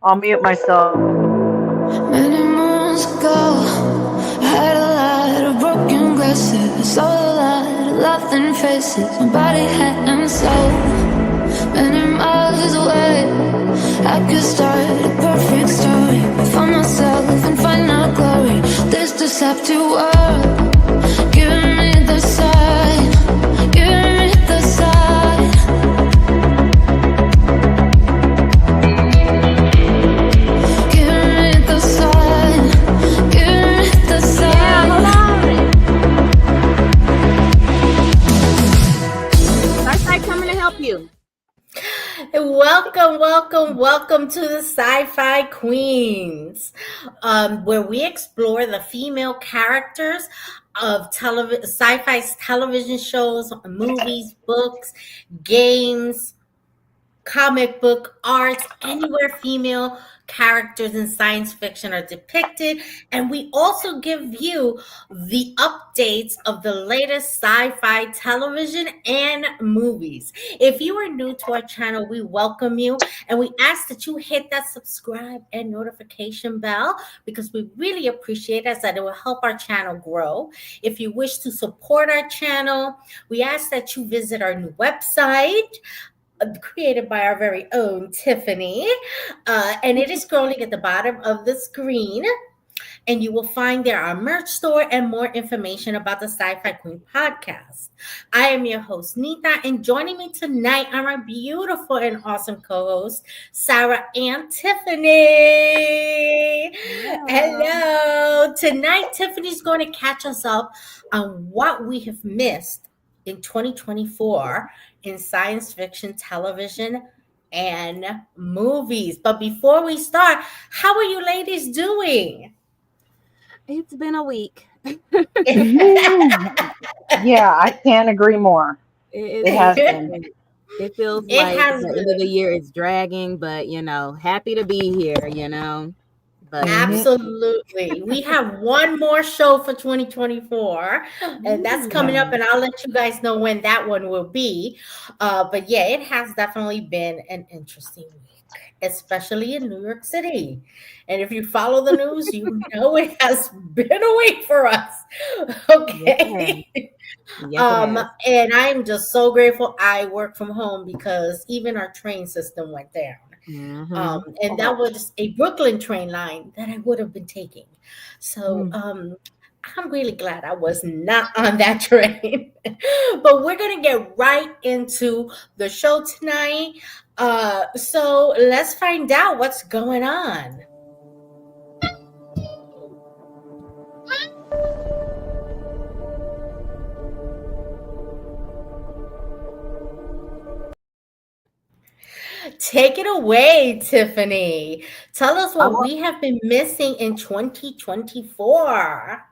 I'll mute myself. Many moons ago, I had a lot of broken glasses, saw a lot of laughing faces. My body, head, and soul. Many miles away, I could start a perfect story for myself and find out glory. This deceptive world, giving me the sign, giving me the sign. Giving me the sign, giving me the sign. Sci-Fi coming to help you. Welcome to the Sci-Fi Queens, where we explore the female characters of sci-fi television shows, movies, books, games, comic book, arts, anywhere female characters in science fiction are depicted. And we also give you the updates of the latest sci-fi television and movies. If you are new to our channel, we welcome you and we ask that you hit that subscribe and notification bell because we really appreciate it, that it will help our channel grow. If you wish to support our channel, we ask that you visit our new website, created by our very own Tiffany. And it is scrolling at the bottom of the screen. And you will find there our merch store and more information about the Sci-Fi Queen podcast. I am your host, Nita, and joining me tonight are my beautiful and awesome co-hosts, Sarah and Tiffany. Hello. Tonight, Tiffany's going to catch us up on what we have missed in 2024 in science fiction television and movies. But before we start, how are you ladies doing? It's been a week. Yeah, I can't agree more. It has been. It feels It like has the been. end of the year is dragging, but happy to be here, But Absolutely. We have one more show for 2024, and that's coming up, and I'll let you guys know when that one will be. But yeah, it has definitely been an interesting week, especially in New York City. And if you follow the news, you know it has been a week for us. Okay. yes, it has. And I'm just so grateful I work from home because even our train system went down. Mhm. And that was a Brooklyn train line that I would have been taking. So I'm really glad I was not on that train. But we're going to get right into the show tonight. So let's find out what's going on. Take it away, Tiffany. Tell us what we have been missing in 2024.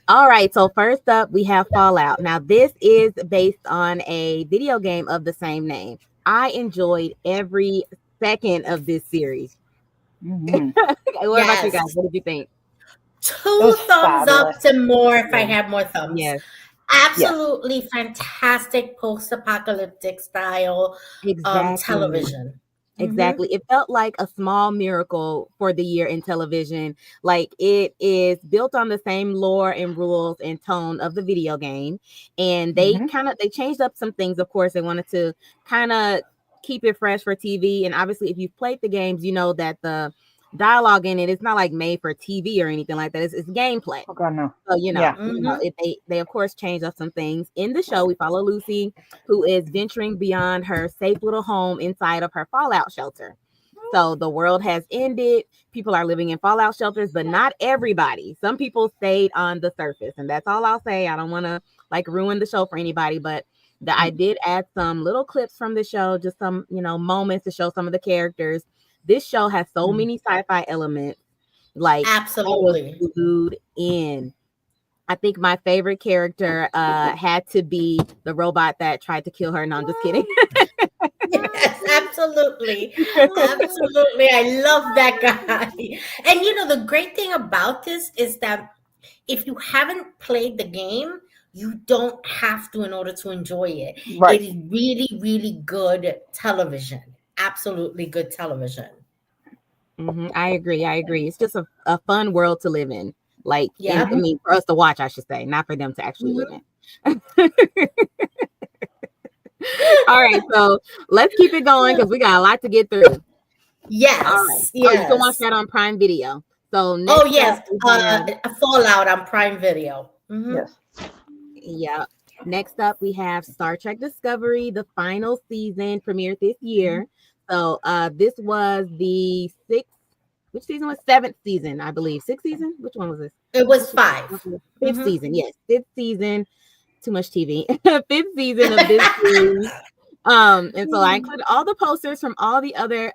All right, so first up, we have Fallout. Now, this is based on a video game of the same name. I enjoyed every second of this series. Mhm. What about you guys? What did you think? 2 thumbs fabulous. up to more if I have more thumbs. Yes. Absolutely fantastic post-apocalyptic style television. Exactly. It felt like a small miracle for the year in television. Like, it is built on the same lore and rules and tone of the video game. And they changed up some things. Of course, they wanted to kind of keep it fresh for TV. And obviously, if you've played the games, you know that the dialogue in it is not like made for TV or anything like that. It's gameplay. Oh God, no. So they of course changed up some things. In the show, we follow Lucy, who is venturing beyond her safe little home inside of her fallout shelter. So the world has ended. People are living in fallout shelters, but not everybody. Some people stayed on the surface, and that's all I'll say. I don't want to ruin the show for anybody, but I did add some little clips from the show, just some moments to show some of the characters. This show has so many sci-fi elements. Like, absolutely, I was glued in. I think my favorite character had to be the robot that tried to kill her. No, I'm just kidding. Yes, absolutely. Absolutely. I love that guy. And the great thing about this is that if you haven't played the game, you don't have to in order to enjoy it. Right. It is really, really good television. Absolutely good television. I agree. It's just a fun world to live in. Like, Yeah. I mean, for us to watch, I should say, not for them to actually live in. All right, so let's keep it going because we got a lot to get through. Yes. All right. Yes. Oh, you can watch that on Prime Video. So next yes. up, Fallout on Prime Video. Yes. Yeah. Next up, we have Star Trek Discovery. The final season premiered this year. So this was the which season was 7th season, I believe. 6th season? Which one was this? It was 5. 5th season, yes. 5th season. Too much TV. 5th season of this series. And so I included all the posters from all the other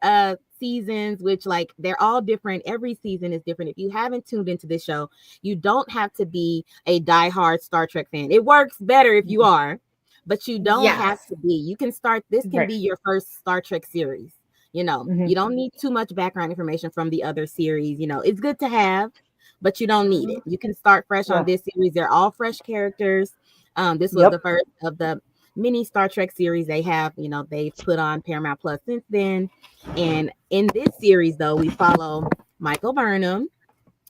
seasons, which like they're all different. Every season is different. If you haven't tuned into this show, you don't have to be a diehard Star Trek fan. It works better if you are, but you don't have to be. You can start. This can be your first Star Trek series. You know, you don't need too much background information from the other series. You know, it's good to have, but you don't need it. You can start fresh on this series. They're all fresh characters. This was the first of the mini Star Trek series they have. You know, they've put on Paramount Plus since then. And in this series, though, we follow Michael Burnham,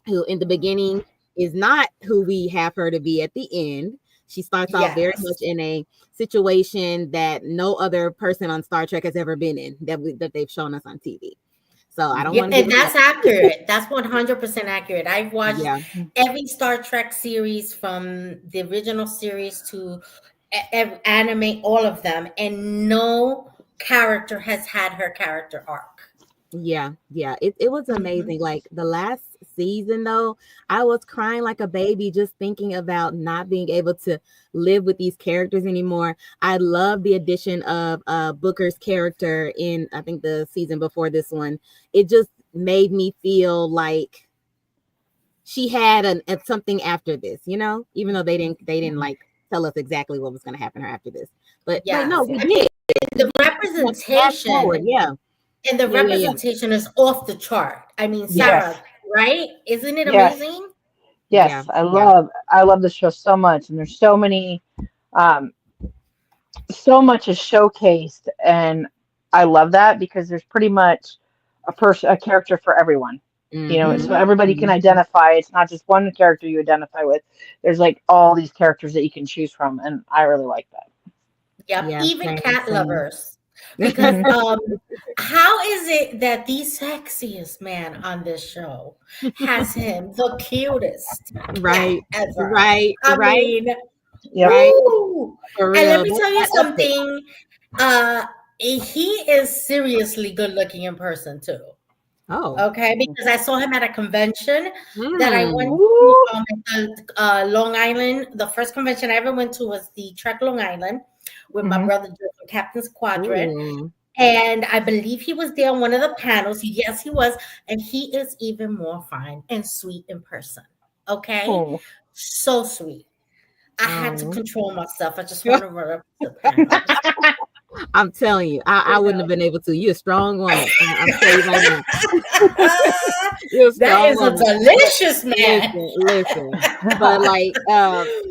who in the beginning is not who we have her to be at the end. She starts off very much in a situation that no other person on Star Trek has ever been in that they've shown us on TV. So I don't want to. And that's accurate. That's 100% accurate. I've watched every Star Trek series from the original series to anime, all of them, and no character has had her character arc. It was amazing. Like the last season, though, I was crying like a baby just thinking about not being able to live with these characters anymore. I love the addition of Booker's character in, I think, the season before this one. It just made me feel like she had something after this, you know, even though they didn't like tell us exactly what was going to happen to her after this. But no, we did. The representation, and the representation is off the chart. I mean, Sarah, right? Isn't it amazing? Yes, I love the show so much, and there's so many, so much is showcased, and I love that because there's pretty much a character for everyone. You know, so everybody can identify. It's not just one character you identify with. There's like all these characters that you can choose from, and I really like that. Even cat lovers. Because how is it that the sexiest man on this show has him the cutest ever? Right. And let me tell you something. He is seriously good looking in person too. Oh, okay. Because I saw him at a convention that I went to at Long Island. The first convention I ever went to was the Trek Long Island with my brother from Captain Squadron. And I believe he was there on one of the panels. Yes, he was. And he is even more fine and sweet in person. Okay? So sweet. I had to control myself. I just want to run up to the panel. I'm telling you, I wouldn't have been able to. You're a strong woman. I'm telling you right now. That is a delicious man. Listen. But like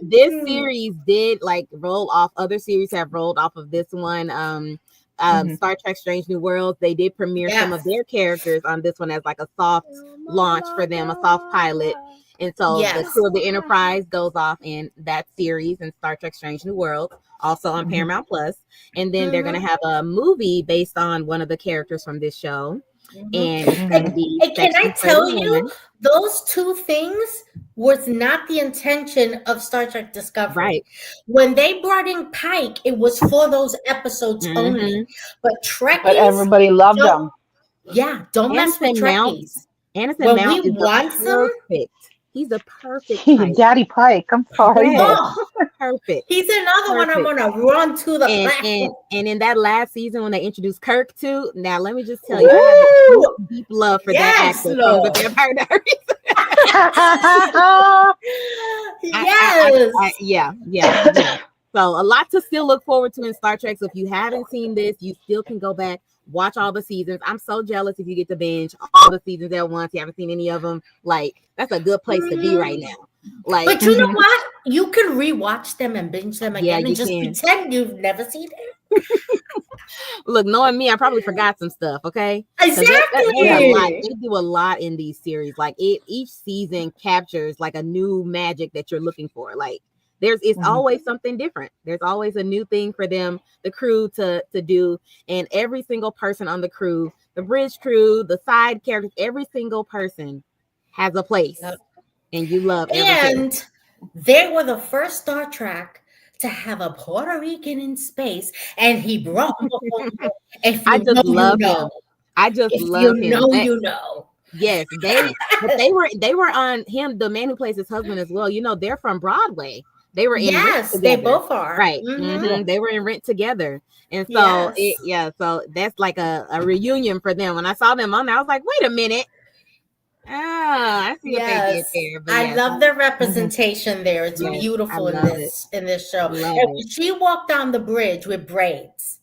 this series did like roll off. Other series have rolled off of this one. Star Trek Strange New Worlds, they did premiere some of their characters on this one as like a soft launch for them, a soft pilot. And so the crew of the Enterprise goes off in that series in Star Trek Strange New Worlds, also on Paramount Plus. And then they're going to have a movie based on one of the characters from this show. And can I tell you, those two things was not the intention of Star Trek Discovery. Right. When they brought in Pike, it was for those episodes only. But Trekkies, everybody loved them. Yeah, don't mess with Trekkies. Anderson Mount is perfect. He's a perfect Pike. Daddy Pike. I'm sorry. Perfect. He's another one I'm gonna run to the platform. And in that last season when they introduced Kirk too, now let me just tell you, I have a deep love for that actor from the Vampire Diaries. Yeah. So a lot to still look forward to in Star Trek. So if you haven't seen this, you still can go back, watch all the seasons. I'm so jealous if you get to binge all the seasons at once. You haven't seen any of them. Like, that's a good place to be right now. Like, but you know what? You can rewatch them and binge them again and just pretend you've never seen it. Look, knowing me, I probably forgot some stuff. Okay, Exactly. there's a lot. They do a lot in these series. Like each season captures like a new magic that you're looking for. Like it's always something different. There's always a new thing for them, the crew to do, and every single person on the crew, the bridge crew, the side characters, every single person has a place, and you love everything. And they were the first Star Trek to have a Puerto Rican in space, and he brought him home. If I you just know, love you him. know. I just If love you him. know, you know. Yes, they were on him, the man who plays his husband as well. You know, they're from Broadway. They were in Rent Yes, they together. both are. Right. Mhm. They were in Rent together. And so Yes. so that's like a reunion for them. When I saw them on there, I was like, wait a minute. I see what they did Yes, there. But I yes, love the representation there. It's yes, I beautiful love it. in this show. Love And it. when she walked down the bridge with braids,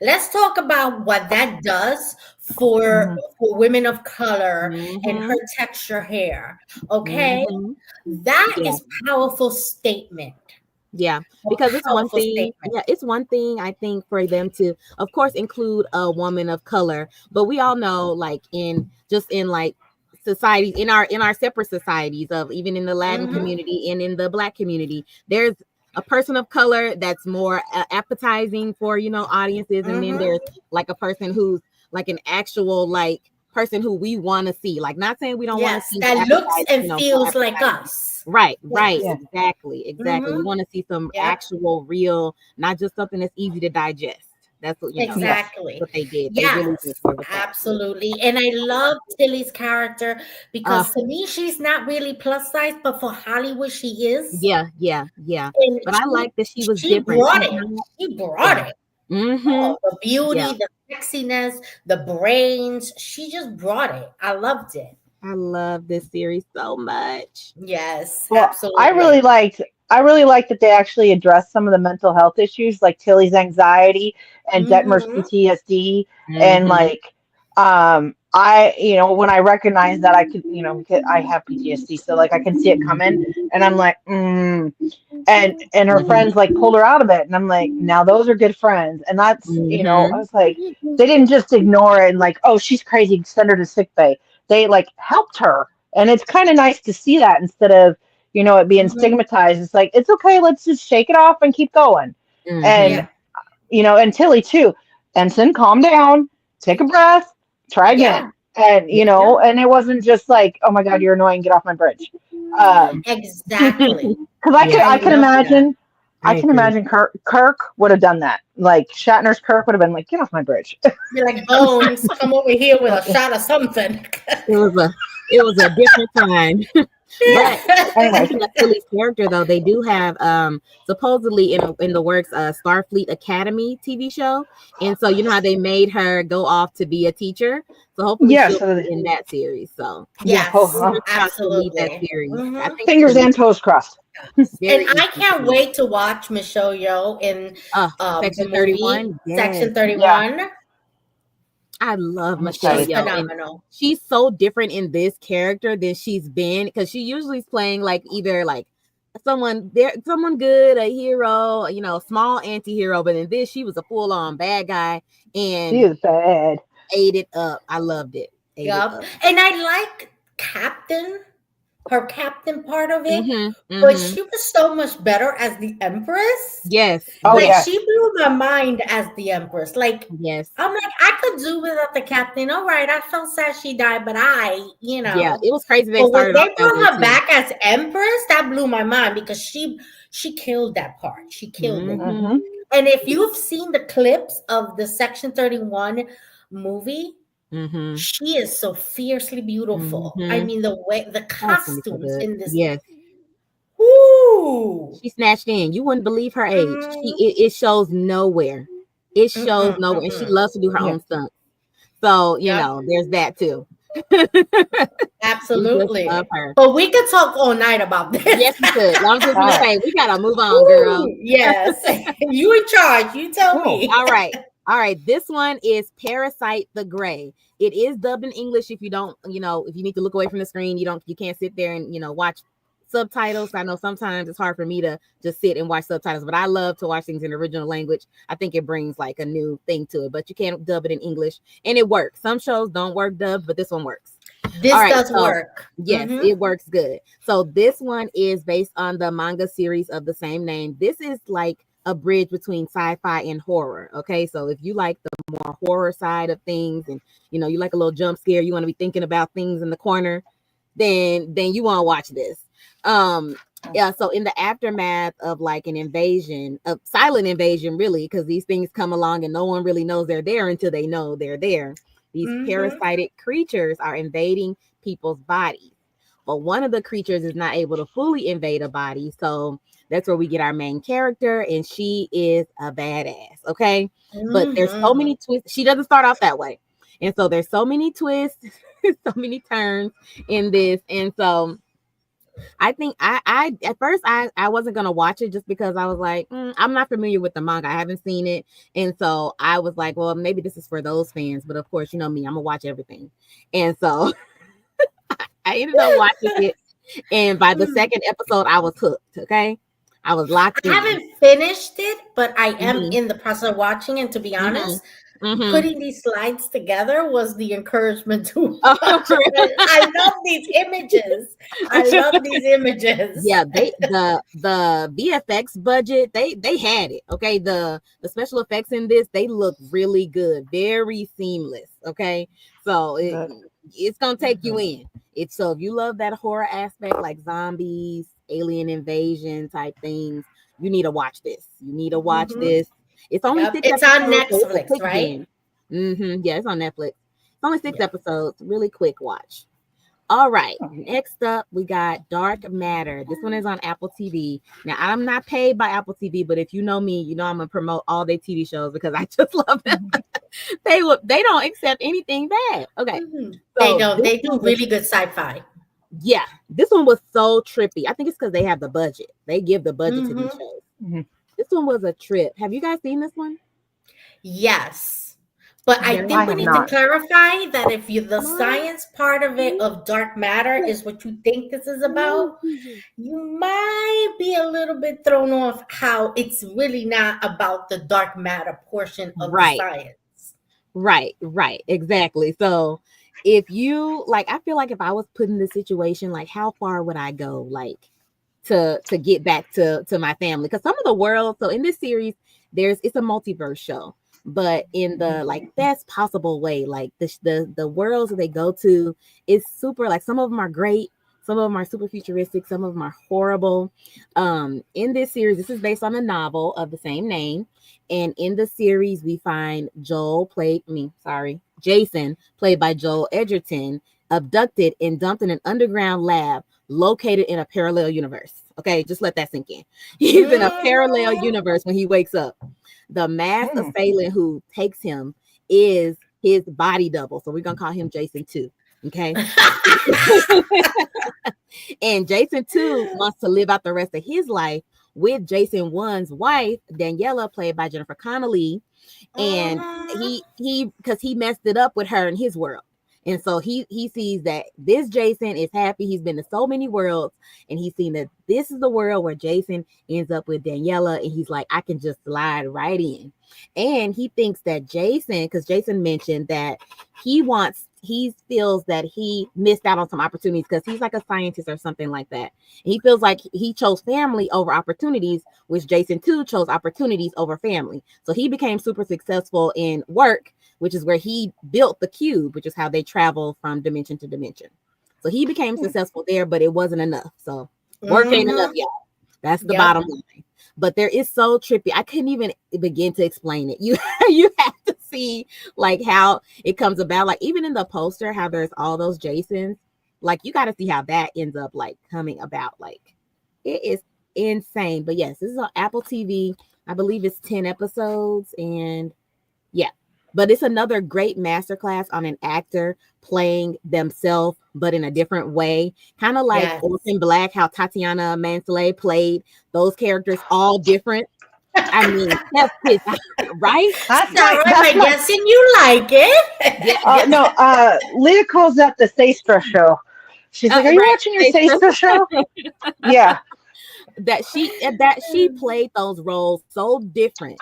let's talk about what that does for women of color and her texture hair. Okay, that Yeah. is powerful statement. Yeah, A because it's one powerful thing. statement. Yeah, it's one thing I think for them to, of course, include a woman of color. But we all know, like in like societies, in our separate societies, of even in the Latin community and in the Black community, there's a person of color that's more appetizing for audiences, and then there's like a person who's like an actual like person who we want to see. Like, not saying we don't want to Yes, see that looks and so feels like appetizing. us. Right, Yeah. exactly. We want to see some Yep. actual, real, not just something that's easy to digest. That's what Exactly. what they did. They really Yes, did good with that. absolutely. And I love Tilly's character because to me, she's not really plus size, but for Hollywood, she is. Yeah. And But I like that she was she different. brought She's it. not, She brought it. mm-hmm. The beauty, Yeah. the sexiness, the brains. She just brought it. I loved it. I love this series so much. Yes, Well, absolutely. I really liked that they actually addressed some of the mental health issues, like Tilly's anxiety and Detmer's Mhm. PTSD. And like, when I recognized that, I could, because I have PTSD, so like I can see it coming, and I'm like, and her friends like pulled her out of it, and I'm like, now those are good friends. And that's, I was like, they didn't just ignore it and like, oh, she's crazy, send her to sick bay. They like helped her, and it's kind of nice to see that instead of it being stigmatized. It's like, it's okay, let's just shake it off and keep going. And and Tilly too. Ensign, calm down, take a breath, try again. And and it wasn't just like, oh my god, you're annoying, get off my bridge. Exactly. Because I can imagine. I can imagine Kirk would have done that. Like Shatner's Kirk would have been like, "Get off my bridge." You're like, Bones, come over here with a shot of something. It was a different time. But Anyway, Tilly's character, though, they do have supposedly in the works Starfleet Academy TV show, and so you know how they made her go off to be a teacher. So hopefully she'll be in that series. So yes, absolutely, that series. Mm-hmm. Fingers and toes crossed. And I can't wait to watch Michelle Yeoh in Section 31. Section 31. Yeah. I love Michelle She's Yeoh. phenomenal. She's so different in this character than she's been, because she usually is playing like either like someone good, a hero, small anti-hero, but in this she was a full-on bad guy, and she is bad. Ate it up. I loved it. Yep. And I like her captain part of it, but she was so much better as the Empress. Yes. She blew my mind as the Empress. Like, yes, I'm like, I could do without the captain. All right, I felt sad she died, but yeah, it was crazy. But when they brought her back as Empress, that blew my mind because she killed that part. She killed it. And if you've seen the clips of the Section 31 movie, she is so fiercely beautiful. I mean, the costumes in this. Yes. Ooh. She snatched in. You wouldn't believe her age. It shows nowhere. It shows nowhere. And she loves to do her own stunts. So, there's that too. Absolutely. But we could talk all night about this. Yes, we could. I'm just going to say, we got to move on, girl. Yes. You in charge. You tell me. All right. This one is Parasite the Grey. It is dubbed in English. If you don't, if you need to look away from the screen, you can't sit there and, watch subtitles. I know sometimes it's hard for me to just sit and watch subtitles, but I love to watch things in the original language. I think it brings like a new thing to it, but you can't dub it in English, and it works. Some shows don't work dubbed, but this one works. This All right, does so work. yes, it works good. So this one is based on the manga series of the same name. This is like a bridge between sci-fi and horror. Okay, so if you like the more horror side of things, and you know you like a little jump scare, you want to be thinking about things in the corner, then you want to watch this. Yeah, so in the aftermath of like an invasion, a silent invasion, really, because these things come along and no one really knows they're there until they know they're there. These parasitic creatures are invading people's bodies, but one of the creatures is not able to fully invade a body. So that's where we get our main character, and she is a badass. Okay, but there's so many twists. She doesn't start off that way, and so there's so many twists, so many turns in this, and so I think I at first I wasn't gonna watch it just because I was like, I'm not familiar with the manga. I haven't seen it. And so I was like, well, maybe this is for those fans. But of course, you know me, I'm gonna watch everything. And so I ended up watching it. And by the second episode, I was hooked. Okay. I was locked in. I haven't finished it, but I am in the process of watching. And to be honest, putting these slides together was the encouragement to watch it. I love these images. I love these images. Yeah, the VFX budget, they had it. Okay, the special effects in this, they look really good, very seamless. Okay, so it's gonna take you in. It's so if you love that horror aspect, like zombies, alien invasion type things, you need to watch this. You need to watch this. It's only 6 It's episodes. on Netflix, right? Yeah, it's on Netflix. It's only 6 episodes. Really quick watch. All right. Next up, we got Dark Matter. This one is on Apple TV. Now, I'm not paid by Apple TV, but if you know me, you know I'm gonna promote all their TV shows because I just love them. They don't accept anything bad. Okay. So they don't. They do really good sci-fi. Yeah, this one was so trippy. I think it's because they have the budget. They give the budget to these shows. This one was a trip. Have you guys seen this one? Yes. But I think we need to clarify that if the science part of it, of Dark Matter, is what you think this is about, you might be a little bit thrown off how it's really not about the dark matter portion of the science. Right. Exactly. So if you like, I feel like if I was put in this situation, like how far would I go? Like to get back to my family, because some of the world, so in this series it's a multiverse show, but in the like best possible way. Like the worlds that they go to is super, like some of them are great, some of them are super futuristic, some of them are horrible. In this series, this is based on a novel of the same name, and in the series we find Jason, played by Joel Edgerton, abducted and dumped in an underground lab located in a parallel universe. Okay, just let that sink in. He's in a parallel universe when he wakes up. The masked assailant who takes him is his body double. So we're going to call him Jason 2. Okay. And Jason 2 wants to live out the rest of his life with Jason 1's wife, Daniela, played by Jennifer Connelly. And he because he messed it up with her in his world. And so he sees that this Jason is happy. He's been to so many worlds, and he's seen that this is the world where Jason ends up with Daniela, and he's like, I can just slide right in. And he thinks that Jason, because Jason mentioned that he feels that he missed out on some opportunities because he's like a scientist or something like that. And he feels like he chose family over opportunities, which Jason 2 chose opportunities over family. So he became super successful in work, which is where he built the cube, which is how they travel from dimension to dimension. So he became successful there, but it wasn't enough. So work ain't enough, y'all. That's the bottom line. But there is so trippy. I couldn't even begin to explain it. You have to see like how it comes about. Like even in the poster, how there's all those Jasons. Like you got to see how that ends up like coming about. Like it is insane. But yes, this is on Apple TV. I believe it's 10 episodes, and yeah. But it's another great masterclass on an actor playing themselves, but in a different way. Kind of like Orphan Black, how Tatiana Maslany played those characters all different. I mean, right? That's not right. I'm guessing you like it. No, Leah calls that the Seistra show. She's like, "Are you Right. watching your Sci-Fi show?" Yeah. That she played those roles so different.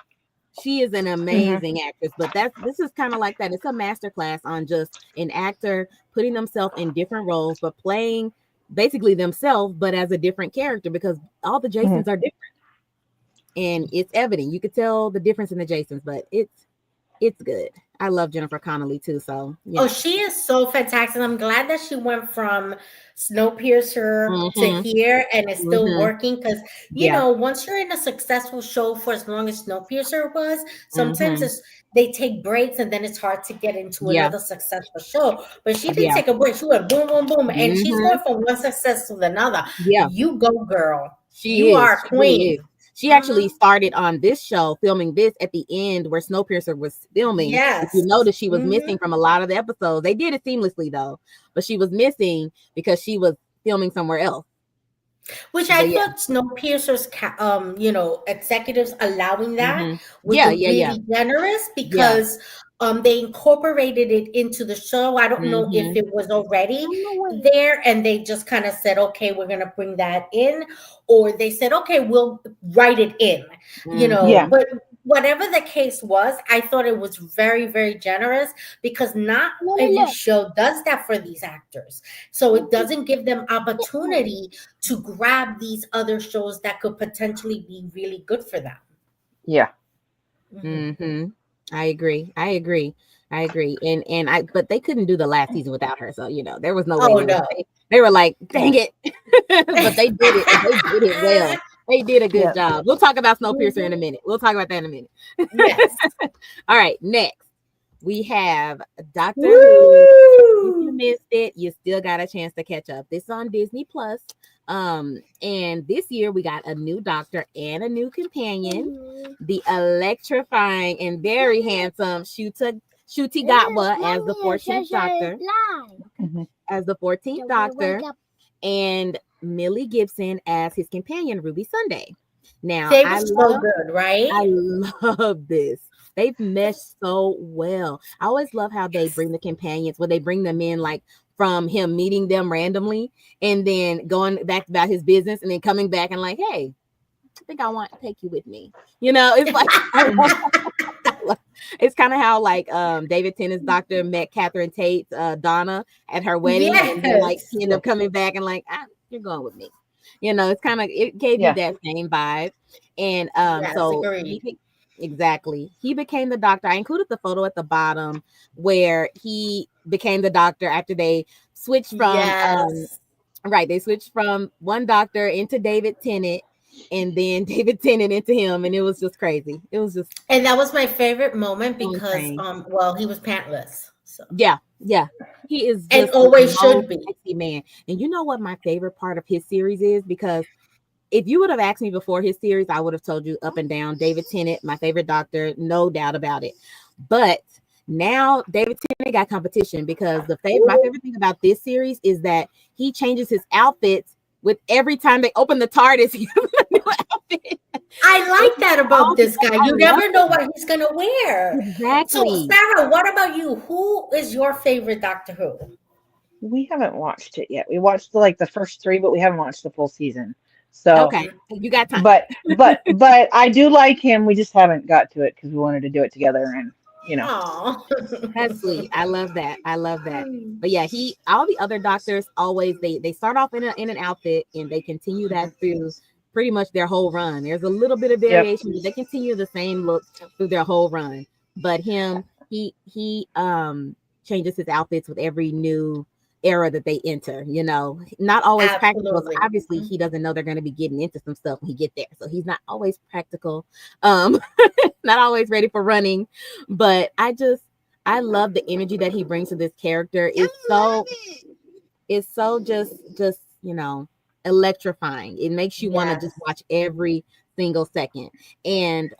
She is an Hmm. amazing actress, but this is kind of like that. It's a masterclass on just an actor putting themselves in different roles, but playing basically themselves, but as a different character, because all the Hmm. Jasons are different, and it's evident. You could tell the difference in the Jasons, but it's good. I love Jennifer Connelly too, so Oh, she is so fantastic. I'm glad that she went from Snowpiercer to Mm-hmm. here and is still Mm-hmm. working because, Yeah. once you're in a successful show for as long as Snowpiercer was, sometimes Mm-hmm. they take breaks and then it's hard to get into Yeah. another successful show. But she didn't Yeah. take a break. She went boom, boom, boom. And she's Mm-hmm. going from one success to another. Yeah. You go, girl. You She is. are a She really queen. is. She actually Mhm. started on this show, filming this at the end where Snowpiercer was filming. If you Yes. notice, she was Mhm. missing from a lot of the episodes. They did it seamlessly though, but she was missing because she was filming somewhere else. Which I But yeah. thought Snowpiercer's, executives allowing that Mm-hmm. was Yeah. Yeah. Yeah. really generous Yeah. because they incorporated it into the show. I don't know if Mm-hmm. it was already On the way. there and they just kind of said, okay, we're going to bring that in, or they said, okay, we'll write it in, Mm-hmm. Yeah. but whatever the case was, I thought it was very, very generous because not every show does that for these actors. So it doesn't give them opportunity to grab these other shows that could potentially be really good for them. Yeah. Mhm. Mm-hmm. I agree. I agree. I agree. And but they couldn't do the last season without her. So there was no way Oh they would. no. They were like, dang it, but they did it. And they did it well. They did a good Yeah. job. We'll talk about Snowpiercer in a Mhm. minute. We'll talk about that in a minute. Yes. All right. Next, we have Doctor Who. If you Woo! missed it, you still got a chance to catch up. This is on Disney Plus. And this year we got a new doctor and a new companion, the electrifying and very handsome Shuti Gatwa as the 14th Doctor, Hmm. and Millie Gibson as his companion, Ruby Sunday. Now, They were so good, right? I love this. They've meshed so well. I always love how they bring the companions, where they bring them in like from him meeting them randomly and then going back about his business and then coming back and like, hey, I think I want to take you with me. It's like it's kind of how like David Tennant's doctor met Catherine Tate's Donna at her wedding, and then like Yes. he ended up coming back and like, you're going with me. It's kind of, it gave you Yeah. that same vibe. And Yes, so agreed. exactly, he became the doctor. I included the photo at the bottom where he became the doctor after they switched from Yes. right, they switched from one doctor into David Tennant and then David Tennant into him, and it was just crazy. It was just And that was my favorite moment so because insane. well, he was pantless. So Yeah, yeah. He is and just the always most should be. sexy man. And you know what my favorite part of his series is? Because if you would have asked me before his series, I would have told you up and down David Tennant, my favorite doctor, no doubt about it. But now David Tennant got competition because my favorite thing about this series is that he changes his outfits with every time they open the TARDIS. He has a new outfit. I like that about this guy. I You love never know it. what he's gonna wear. So, Exactly. Sarah, what about you? Who is your favorite Doctor Who? We haven't watched it yet. We watched the first three, but we haven't watched the full season. So, Okay, you got time. but I do like him. We just haven't got to it because we wanted to do it together, and Oh, That's sweet. I love that. I love that. But yeah, all the other doctors always they start off in an outfit and they continue that through pretty much their whole run. There's a little bit of yep, variation, but they continue the same look through their whole run. But he changes his outfits with every new era that they enter, not always practical. So absolutely. obviously he doesn't know they're going to be getting into some stuff when he get there. So he's not always practical. Not always ready for running, but I love the energy that he brings to this character. It's so just electrifying. It makes you want to just Yes. watch every single second. And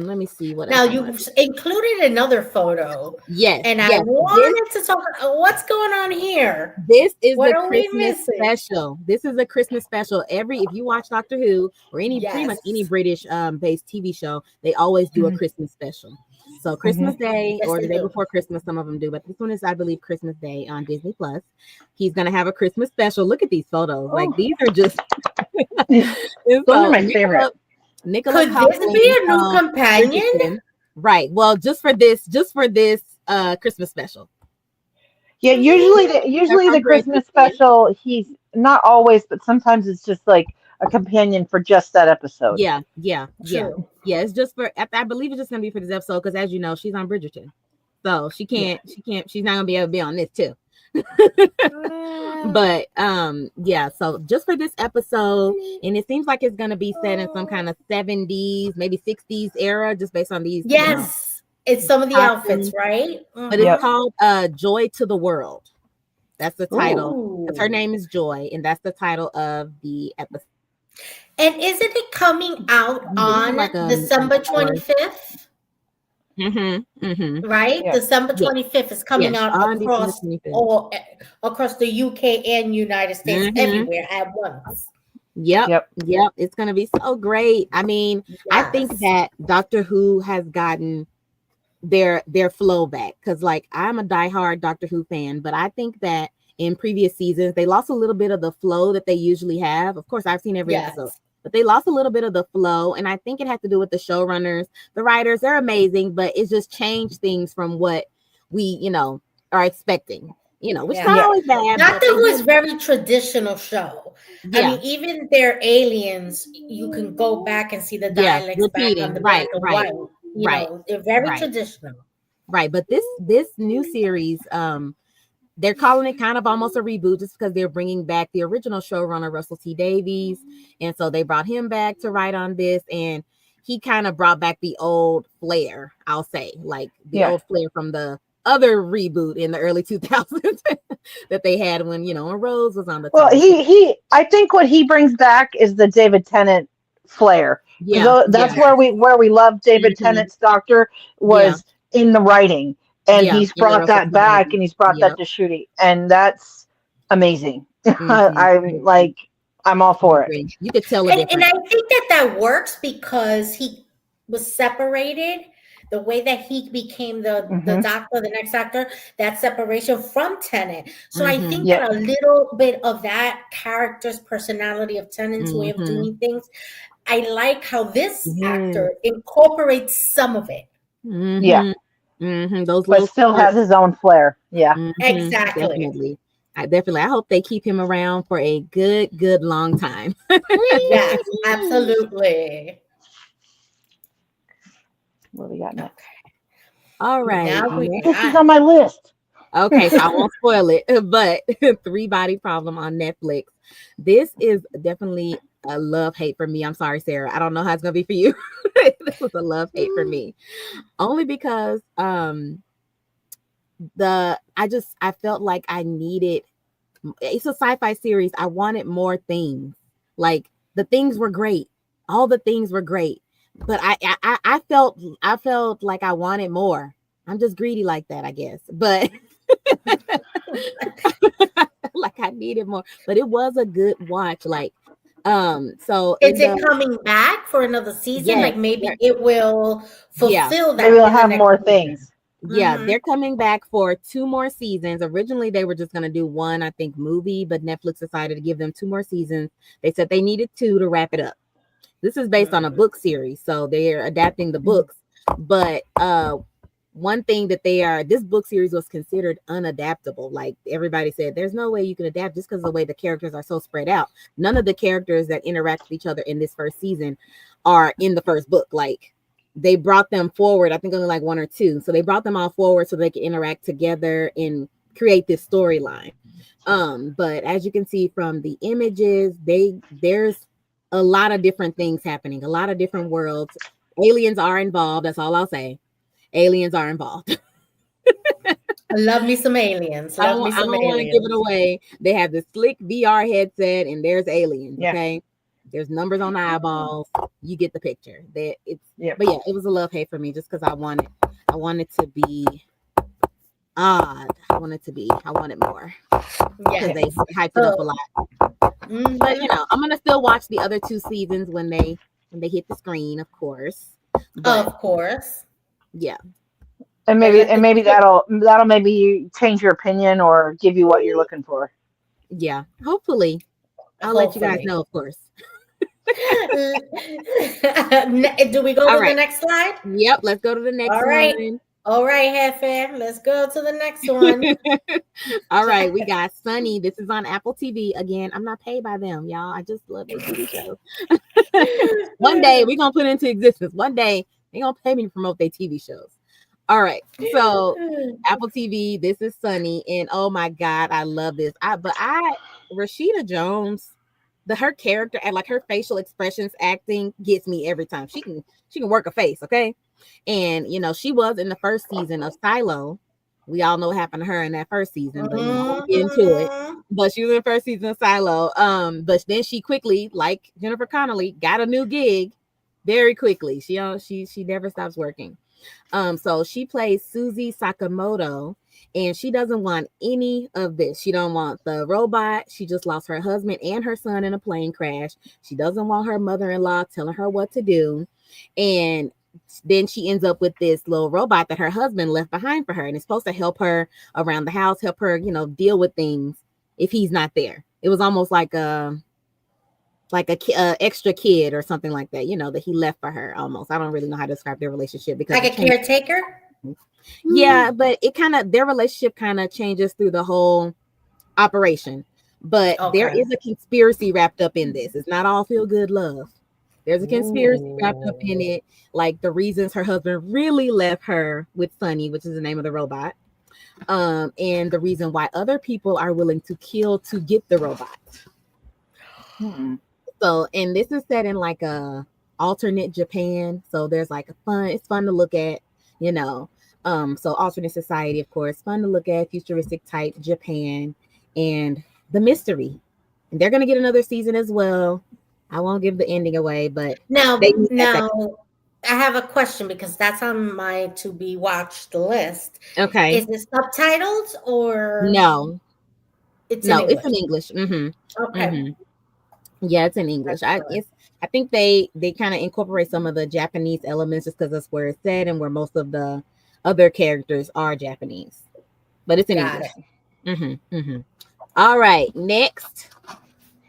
let me see what Now else I you want to. included another photo, Yes, and I yes. wanted to talk. What's going on here? This is What the are we Christmas missing? special. This is a Christmas special. If you watch Doctor Who or pretty much any Yes. British based TV show, they always do a Mhm. Christmas special. So Christmas Day Yes, or they the day do. before Christmas, some of them do, but this one is, I believe, Christmas Day on Disney Plus. He's gonna have a Christmas special. Look at these photos; like Oh, these are just. And those are so my favorite. Nicholas Could this Hoffman be a new from companion? Bridgerton, right? Well, just for this Christmas special. Yeah, They're usually from the Christmas Bridgerton. special, he's not always, but sometimes it's just like a companion for just that episode. Yeah. True. It's just for. I believe it's just gonna be for this episode because, as you know, she's on Bridgerton, so she Yeah. can't. She can't. She's not gonna be able to be on this too. Mm, But yeah. So just for this episode, and it seems like it's gonna be set in some kind of 70s, maybe 60s era, just based on these, yes, it's some of the outfits, costumes. right? But it's Yep. called Joy to the World. That's the title. Because her Ooh. name is Joy, and that's the title of the episode. And isn't it coming out This is on like a December story. 25th? Right? Yeah. December Yes, 25th is coming yes, out on December across 25th. all across the UK and United States, everywhere at once. Yep. Yep. It's gonna be so great. I mean, I think Yes. that Doctor Who has gotten their flow back because, like, I'm a diehard Doctor Who fan, but I think that in previous seasons they lost a little bit of the flow that they usually have. Of course, I've seen every episode, Yes. but they lost a little bit of the flow, and I think it has to do with the showrunners, the writers. They're amazing, but it's just changed things from what we, are expecting. Which is Yeah. not Yeah. always bad, but Doctor they Who is just, very traditional show. I yeah, mean, even their aliens, you can go back and see the yeah, dialects back on repeating, the right, black and right, white. right, They're very right, traditional. right. But this new series, they're calling it kind of almost a reboot just because they're bringing back the original showrunner Russell T Davies, and so they brought him back to write on this, and he kind of brought back the old flair, I'll say, like the Yeah. old flair from the other reboot in the early 2000s that they had when Rose was on the Well, top. I think what he brings back is the David Tennant flair. Yeah, That's yeah, where we love David hmm Tennant's Doctor yeah, was in the writing, and yeah. he's In the brought Russell that T back, Davies. and he's brought that Yep. to Shooty, and that's amazing. Mm-hmm. I'm like, I'm all for it. You could tell a And difference. I think that works because he was separated. The way that he became the Hmm. doctor, the next doctor, that separation from Tennant. So I Mm-hmm. think Yeah. that a little bit of that character's personality of Tennant's way of Mm-hmm. doing things, I like how this Yes. actor incorporates some of it. Yeah, Mm-hmm. Mm-hmm. Those but little still has quirks. his own flair. Yeah. Mm-hmm. Exactly. Definitely. I hope they keep him around for a good long time. Yes, absolutely. What we got next? All right. Now we This is got on my list. Okay, so I won't spoil it, but Three Body Problem on Netflix. This is definitely a love-hate for me. I'm sorry, Sarah. I don't know how it's gonna be for you. This was a love-hate for me. Only because I felt like I needed, it's a sci-fi series. I wanted more things. Like, the things were great. All the things were great. But I felt like I wanted more. I'm just greedy like that, I guess. But like, I needed more. But it was a good watch. Like, so is it coming back for another season? Yes, Like maybe it will fulfill that. Maybe we'll in the have next more season. things. Yeah, Mhm. they're coming back for 2 more seasons. Originally, they were just going to do one, I think, movie, but Netflix decided to give them 2 more seasons. They said they needed 2 to wrap it up. This is based on a book series, so they're adapting the books. But one thing that this book series was considered unadaptable. Like, everybody said, there's no way you can adapt just because of the way the characters are so spread out. None of the characters that interact with each other in this first season are in the first book. Like, they brought them forward, I think only like 1 or 2. So they brought them all forward so they can interact together and create this storyline. But as you can see from the images, there's a lot of different things happening, a lot of different worlds. Aliens are involved. That's all I'll say. Aliens are involved. I love me some aliens. I don't want to give it away. They have the slick VR headset, and there's aliens. Yeah. Okay, there's numbers on the eyeballs. You get the picture. But yeah, it was a love hate for me just because I wanted to be odd. I wanted more because they hyped it up a lot. Mhm. But I'm gonna still watch the other 2 seasons when they hit the screen, of course. But Of course. yeah, And and let the maybe kid. that'll maybe you change your opinion or give you what you're looking for. Yeah, hopefully. I'll let you guys Hopefully. know, of course. Do we go All to the right. next slide? Yep, let's go to the next All right. one. All right, Hefe. Let's go to the next one. All right, we got Sunny. This is on Apple TV. Again, I'm not paid by them, y'all. I just love their TV shows. One day we're gonna put it into existence. One day they're gonna pay me to promote their TV shows. All right. So Apple TV, this is Sunny, and oh my god, I love this. Rashida Jones, her character and like her facial expressions acting gets me every time. She can work a face, okay? And you know, she was in the first season of Silo. We all know what happened to her in that first season, but you know, I won't get into it. But she was in the first season of Silo. But then she quickly, like Jennifer Connelly, got a new gig very quickly. She never stops working. So she plays Susie Sakamoto, and she doesn't want any of this. She don't want the robot. She just lost her husband and her son in a plane crash. She doesn't want her mother-in-law telling her what to do. And then she ends up with this little robot that her husband left behind for her, and it's supposed to help her around the house, help her, you know, deal with things if he's not there. It was almost like a extra kid or something like that, you know, that he left for her. Almost, I don't really know how to describe their relationship because like a caretaker. Yeah, but their relationship kind of changes through the whole operation. But there is a conspiracy wrapped up in this. It's not all feel good love. There's a conspiracy wrapped up in it, like the reasons her husband really left her with Sunny, which is the name of the robot, and the reason why other people are willing to kill to get the robot. So, and this is set in like a alternate Japan. So there's like it's fun to look at, you know. So alternate society, of course, fun to look at, futuristic type Japan, and the mystery. And they're gonna get another season as well. I won't give the ending away, but now I have a question because that's on my to be watched list. Okay. Is it subtitled or no? It's in English. It's in English. Mm-hmm. Okay. Mm-hmm. Yeah, it's in English. I think they kind of incorporate some of the Japanese elements just because that's where it's set and where most of the other characters are Japanese. But it's in English. Mm-hmm. Mm-hmm. All right, next.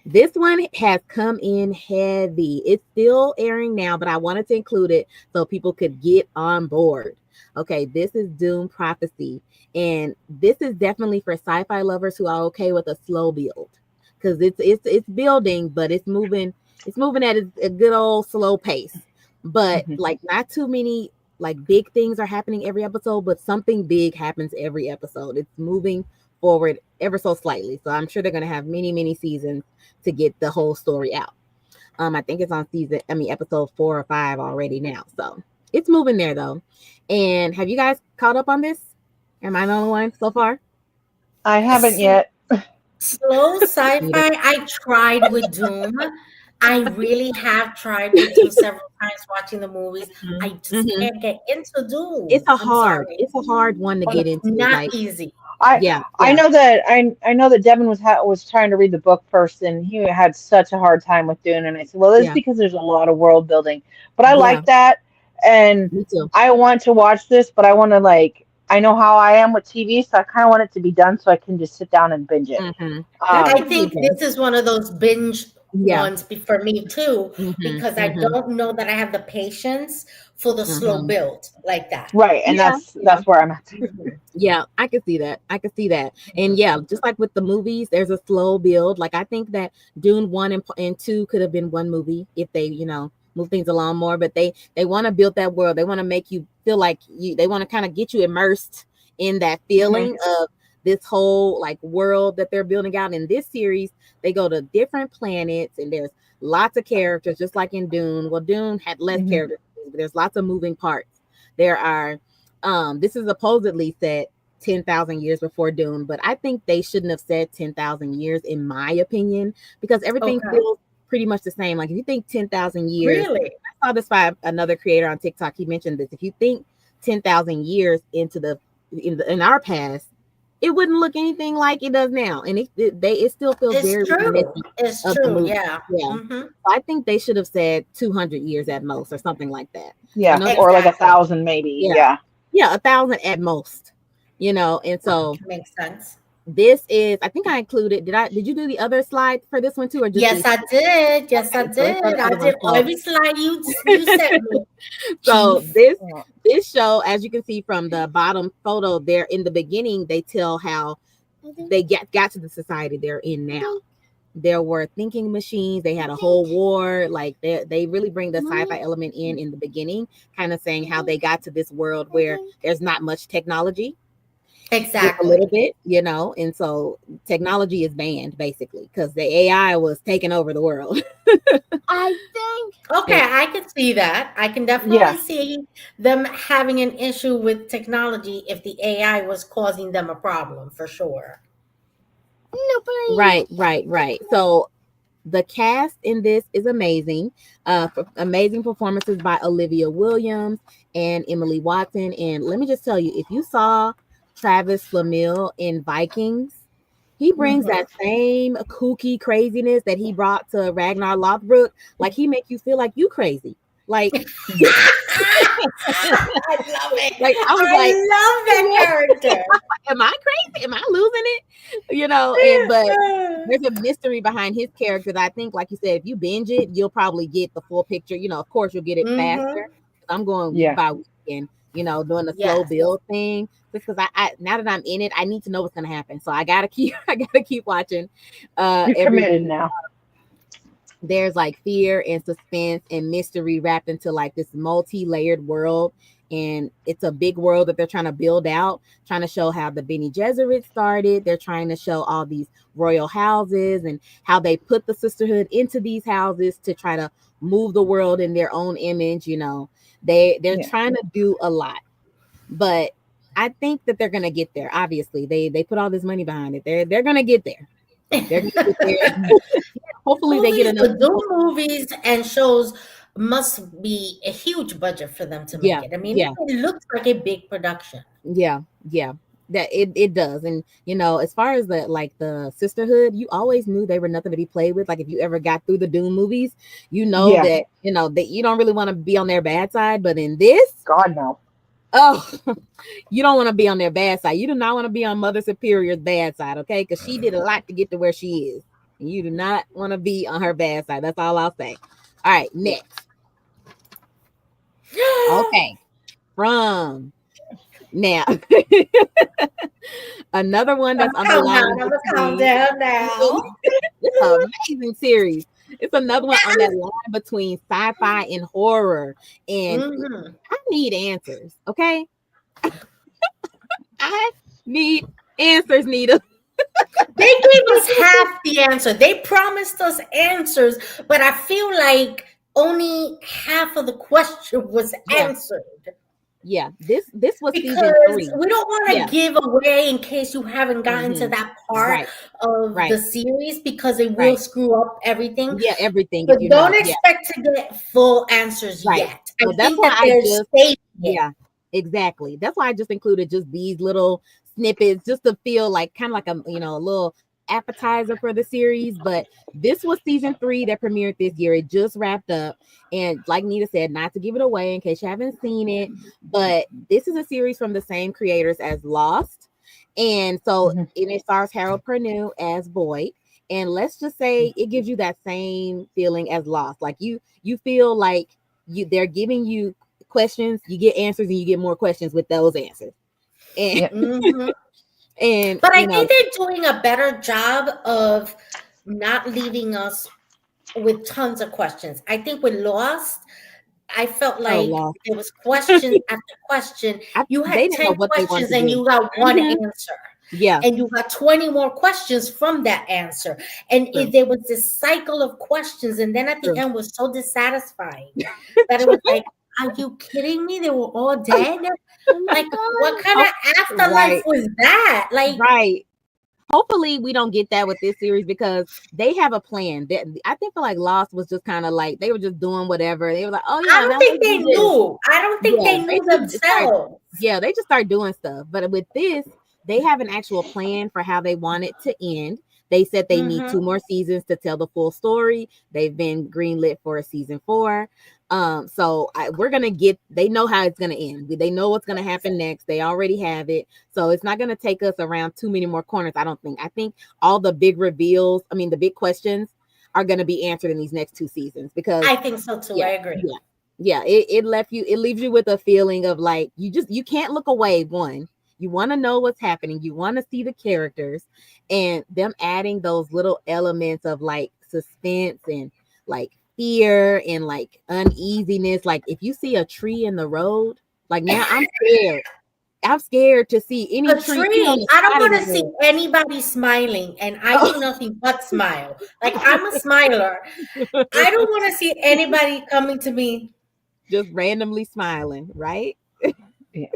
This one has come in heavy. It's still airing now, but I wanted to include it so people could get on board. Okay, this is Doom Prophecy. And this is definitely for sci-fi lovers who are okay with a slow build. Because it's building, but it's moving at a good old slow pace. But like not too many like big things are happening every episode, but something big happens every episode. It's moving forward ever so slightly. So I'm sure they're going to have many seasons to get the whole story out. I think it's on episode 4 or 5 already now. So it's moving there though. And have you guys caught up on this? Am I the only one so far? I haven't yet. Slow sci-fi. I tried with Doom. I really have tried with Doom several times watching the movies. I just can't get into Doom. It's a hard one to get into. Not easy. I know that I know that Devin was trying to read the book first, and he had such a hard time with doing it. And I said, well, it's because there's a lot of world building. But I like that, and I want to watch this, but I want to I know how I am with TV, so I kind of want it to be done so I can just sit down and binge it. I think this is one of those binge ones for me too, because I don't know that I have the patience for the slow build like that. Right, and that's where I'm at. Yeah, I can see that. And just like with the movies, there's a slow build. Like I think that Dune 1 and 2 could have been one movie if they, move things along more, but they want to build that world. They want to make you feel like they want to kind of get you immersed in that feeling of this whole world that they're building out. In this series, they go to different planets and there's lots of characters, just like in Dune. Well, Dune had less characters, but there's lots of moving parts. There are this is supposedly set 10,000 years before Dune, but I think they shouldn't have said 10,000 years in my opinion, because everything feels pretty much the same. Like if you think 10,000 years, really? I saw this by another creator on TikTok. He mentioned this. If you think 10,000 years in our past, it wouldn't look anything like it does now, and it still feels very true. It's true, yeah. I think they should have said 200 years at most, or something like that. Yeah, or like 1,000 maybe. Yeah, Yeah, 1,000 at most. And so Makes sense. this is, I think I included, did you do the other slide for this one too, or just Yes, these? I did. Yes, I Okay, so let's go to did. the I other one. did every slide you sent me, So Chief. this show, as you can see from the bottom photo there, in the beginning, they tell how they got to the society they're in now. There were thinking machines. They had a whole war. Like they really bring the sci-fi element in the beginning, kind of saying how they got to this world where there's not much technology. Just a little Exactly. bit, and so technology is banned basically because the AI was taking over the world. I think. Okay, I can see that. I can Yeah. definitely see them having an issue with technology if the AI was causing them a problem, for sure. Right. So the cast in this is amazing. Amazing performances by Olivia Williams and Emily Watson. And let me just tell you, if you saw Travis Flamel in Vikings, he brings Mhm. that same kooky craziness that he brought to Ragnar Lothbrok. Like he make you feel like you crazy. Like, I love it. I was like, I love that character. am I crazy? Am I losing it? But there's a mystery behind his character that I think, like you said, if you binge it, you'll probably get the full picture. Of course, you'll get it Mm-hmm. faster. I'm going week Yeah. by weekend, doing the slow Yes. build thing. Just because I now that I'm in it, I need to know what's gonna happen. So I gotta keep watching. You're Every committed now. there's like fear and suspense and mystery wrapped into like this multi-layered world, and it's a big world that they're trying to build out, trying to show how the Bene Gesserit started. They're trying to show all these royal houses and how they put the sisterhood into these houses to try to move the world in their own image. They're trying to do a lot, but I think that they're gonna get there. Obviously, they put all this money behind it. They're gonna get there. They're gonna get there. Hopefully they get Movies, enough the people. Doom movies and shows must be a huge budget for them to make Yeah, it. I mean, yeah, it looks like a big production. yeah. That it does. And as far as the sisterhood, you always knew they were nothing to be played with. Like if you ever got through the Doom movies, Yeah. that that you don't really want to be on their bad side. But in this, God no. oh, you don't want to be on their bad side. You do not want to be on Mother Superior's bad side, okay? Because she did a lot to get to where she is. And you do not want to be on her bad side. That's all I'll say. All right, next. Okay. From now. Another one that's on the line I'm gonna calm between down now. it's an amazing series. It's another one on that line between sci-fi and horror. And Mhm. I need answers, okay? I need answers, Nita. They gave us half the answer. They promised us answers, but I feel like only half of the question was Yeah. answered. Yeah, this was season Because 3. we don't want to Yeah. give away in case you haven't gotten to that part Right. of the Right. series, because it will Right. screw up everything. Yeah, everything But if you don't know. Yeah. expect to get full answers Right. yet. So I that's think why that I they're just saving it. yeah, exactly. That's why I just included just these little snippets just to feel like kind of like a little appetizer for the series. But this was season 3 that premiered this year. It just wrapped up. And like Nita said, not to give it away in case you haven't seen it, but this is a series from the same creators as Lost. And so it stars Harold Perrineau as Boyd. And let's just say it gives you that same feeling as Lost. Like you feel like they're giving you questions, you get answers, and you get more questions with those answers. And Mhm. and But I think they're doing a better job of not leaving us with tons of questions. I think with Lost, I felt like Lost. there was question after question. You had They didn't know 10 what they wanted questions to and do. you got one answer. Yeah. And you got 20 more questions from that answer. And there was this cycle of questions. And then at the end was so dissatisfying that it was like, are you kidding me? They were all dead? Like, what kind of afterlife was that? Like, right. Hopefully we don't get that with this series because they have a plan. I think like Lost was just kind of like they were just doing whatever. They were like, oh yeah, I don't think they knew. I don't think they knew themselves. They just start doing stuff. But with this, they have an actual plan for how they want it to end. They said they need 2 more seasons to tell the full story. They've been greenlit for a season 4. So we're gonna get. They know how it's gonna end. They know what's gonna happen next. They already have it. So it's not gonna take us around too many more corners. I don't think. I think all the big reveals. I mean, the big questions are gonna be answered in these next 2 seasons because I think so too. I agree. Yeah. It leaves you with a feeling of like you can't look away. One, you want to know what's happening. You want to see the characters, and them adding those little elements of like suspense and like fear and like uneasiness. Like if you see a tree in the road, like now I'm scared. I'm scared to see any A tree even on tree. the I don't side of want the to see road. anybody smiling, and I do nothing but smile. Like I'm a smiler. I don't want to see anybody coming to me Just randomly smiling, right? Yeah.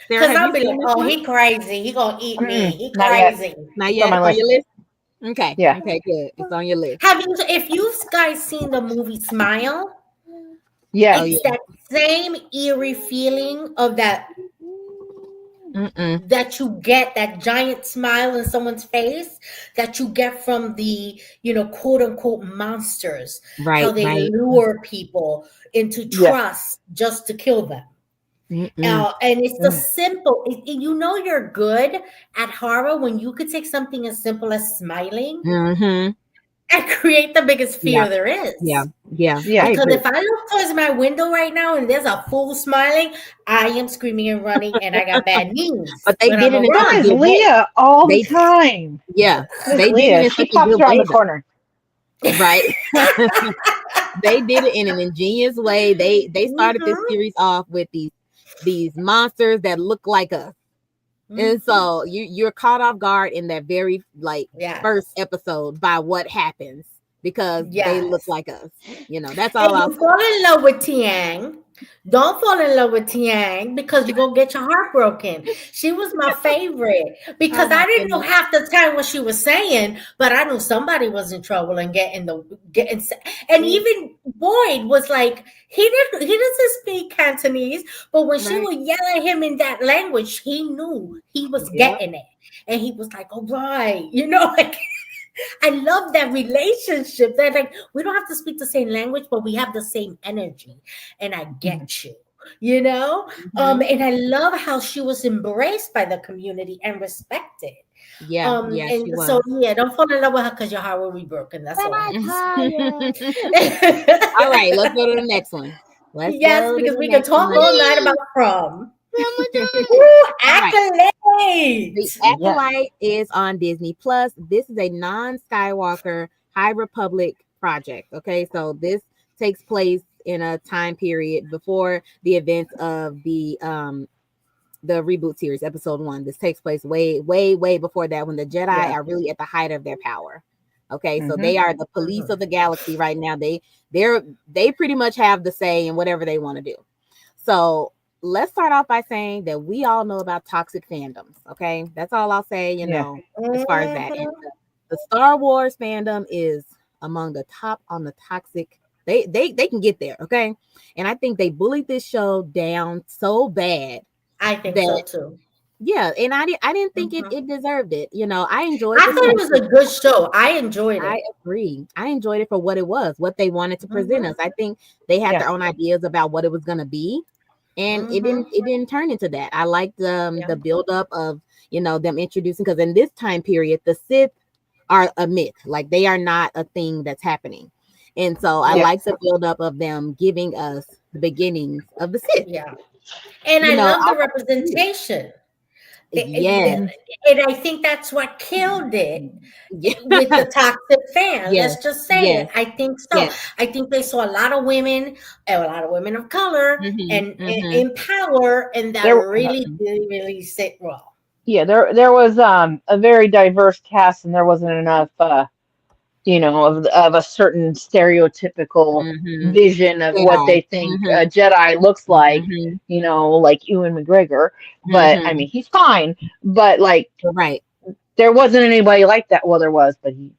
Sarah, because have I'll you be like, seen this "Oh, one? he crazy. He gonna eat me. He Not yet. crazy." Not It's on yet. my It's on list. your list. Okay. Yeah. Okay. Good. It's on your list. Have you? If you guys seen the movie Smile, Oh Yes. yeah. it's that same eerie feeling of Mm-mm. that you get, that giant smile in someone's face that you get from the, quote unquote monsters, how Right. they Right. lure people into Yeah. trust just to kill them. Mm-mm. And it's the Mm. simple, you're good at horror when you could take something as simple as smiling Mm-hmm. and create the biggest Yeah. fear there Yeah. is. Yeah. I Yeah. Because agree. if I look towards my window right now and there's a fool smiling, I am screaming and running, and I got bad knees But they when did I'm it in So such a is good around. way. Leah all the They time. Yeah. Miss They did it Leah. in She such a pops good around way the though. corner. Right. They did it in an ingenious way. They started this Mhm, series off with these monsters that look like us. And mhm. so you're caught off guard in that very like Yes, first episode by what happens because they look yes. like us. That's And all I'll you say. fall in love with Tiang. Don't fall in love with Tiang because you're gonna get your heart broken. She was my favorite Oh because my I didn't know goodness. half the time what she was saying, but I knew somebody was in trouble and getting. And Mm, even Boyd was like, he doesn't speak Cantonese, but when she right. would yell at him in that language, he knew he was Yep. getting it, and he was like, "All right," like. I love that relationship. That like we don't have to speak the same language, but we have the same energy, and I Mhm. get you. You know, Hmm. and I love how she was embraced by the community and respected. Yeah. Yeah, she And so was. yeah, don't fall in love with her because your heart will be broken. That's all I have to All right, say. let's go to the next one. Let's Yes, go to because the we could next talk one. all night about prom. All Ooh, right. The accolade. Yes. Acolyte is on Disney Plus. This is a non-Skywalker High Republic project. Okay, so this takes place in a time period before the events of the reboot series, episode 1. This takes place way, way, way before that, when the Jedi Yeah. are really at the height of their power. Okay, so Hmm. they are the police of the galaxy right now. They pretty much have the say in whatever they want to do. So let's start off by saying that we all know about toxic fandoms. Okay, that's all I'll say. Yeah. As far as that, and Mhm. the Star Wars fandom is among the top on the toxic. They can get there. Okay, and I think they bullied this show down so bad I think so that too. yeah, and I didn't think it Mhm. it deserved it. I enjoyed I the thought it was a series. good show. I enjoyed I it. agree. I enjoyed it for what it was, what they wanted to present Mhm, us. I think they had Yeah. their own ideas about what it was going to be, and it mhm. didn't turn into that. I liked Yeah. the build up of them introducing, because in this time period the Sith are a myth, like they are not a thing that's happening, and so I Yeah. like the build up of them giving us the beginnings of the Sith. Yeah. And I I love the want to see it. representation. Yes, And I think that's what killed it yeah, with the toxic fan. yes, Let's just say it. yes, I think so. yes. I think they saw a lot of women, and a lot of women of color, Hmm. and Hmm. in power, and that There. really, really, really sit well. Yeah. There was a very diverse cast, and there wasn't enough. Of a certain stereotypical Hmm. vision of what Jedi. they think Hmm. a Jedi looks like. Hmm. Like Ewan McGregor. But I Hmm. mean, he's fine. But like, Right. there wasn't anybody like that. Well, there was, but he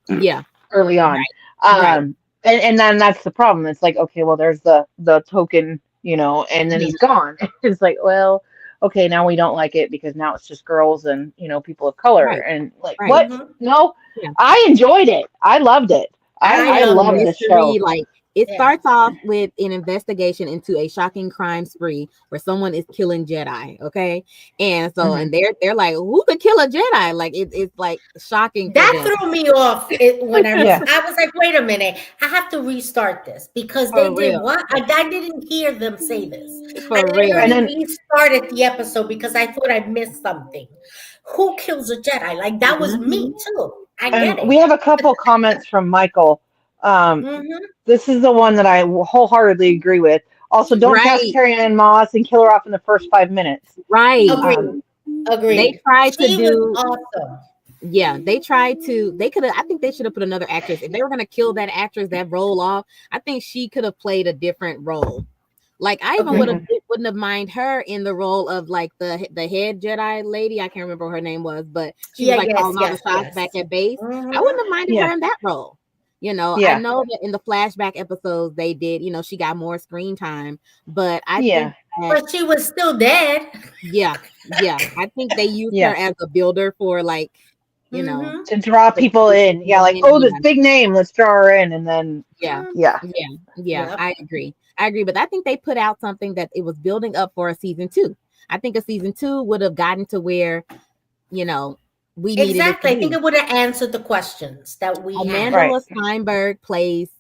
Yeah. early on. Right. Right. And then that's the problem. It's like, okay, well, there's the token, and then Mhm. he's gone. It's like, well, okay, now we don't like it because now it's just girls and people of color, Right. and like, Right. what? Mhm. No, Yeah. I enjoyed it. I loved it. I I I I like the loved love it. this mystery, show. like It Yeah. starts off with an investigation into a shocking crime spree where someone is killing Jedi. Okay, and so and they're like, who could kill a Jedi? Like it's like shocking for That them. threw me off when Yeah. I was like, wait a minute, I have to restart this because they For did real, what? I didn't hear them say this. I for real. And literally then restarted the episode because I thought I missed something. Who kills a Jedi? Like that was me Mhm. too. I and get it. we have a couple comments from Michael. Um, Hmm. this is the one that I wholeheartedly agree with. Also, don't cast Right, Carrie Ann Moss and kill her off in the first 5 minutes. right. Um, Agreed. They Agreed. tried to She was do, awesome. yeah, they tried to, they could have, I think they should have put another actress. If they were going to kill that actress, that role off, I think she could have played a different role. Like I even Agreed. wouldn't have mind her in the role of like the head Jedi lady. I can't remember what her name was, but she was Yeah. like Yes. calling all the Yes. shots back Yes. at base. I Hmm. wouldn't have minded her yeah, in that role. I yeah, know that in the flashback episodes they did, she got more screen time, but I think yeah, that But she was still dead. yeah, yeah, I think they used her yeah. as a builder for like, you know, Hmm. To draw the people in. Yeah, like, oh, this yeah, big name, let's draw her in. And then, yeah, yeah, yeah, yeah. Yep. I agree. I agree. But I think they put out something that it was building up for a season two. I think a season two would have gotten to where, you know, we needed it to Exactly. I think be. it would have answered the questions that we had. right. Amanda Steinberg plays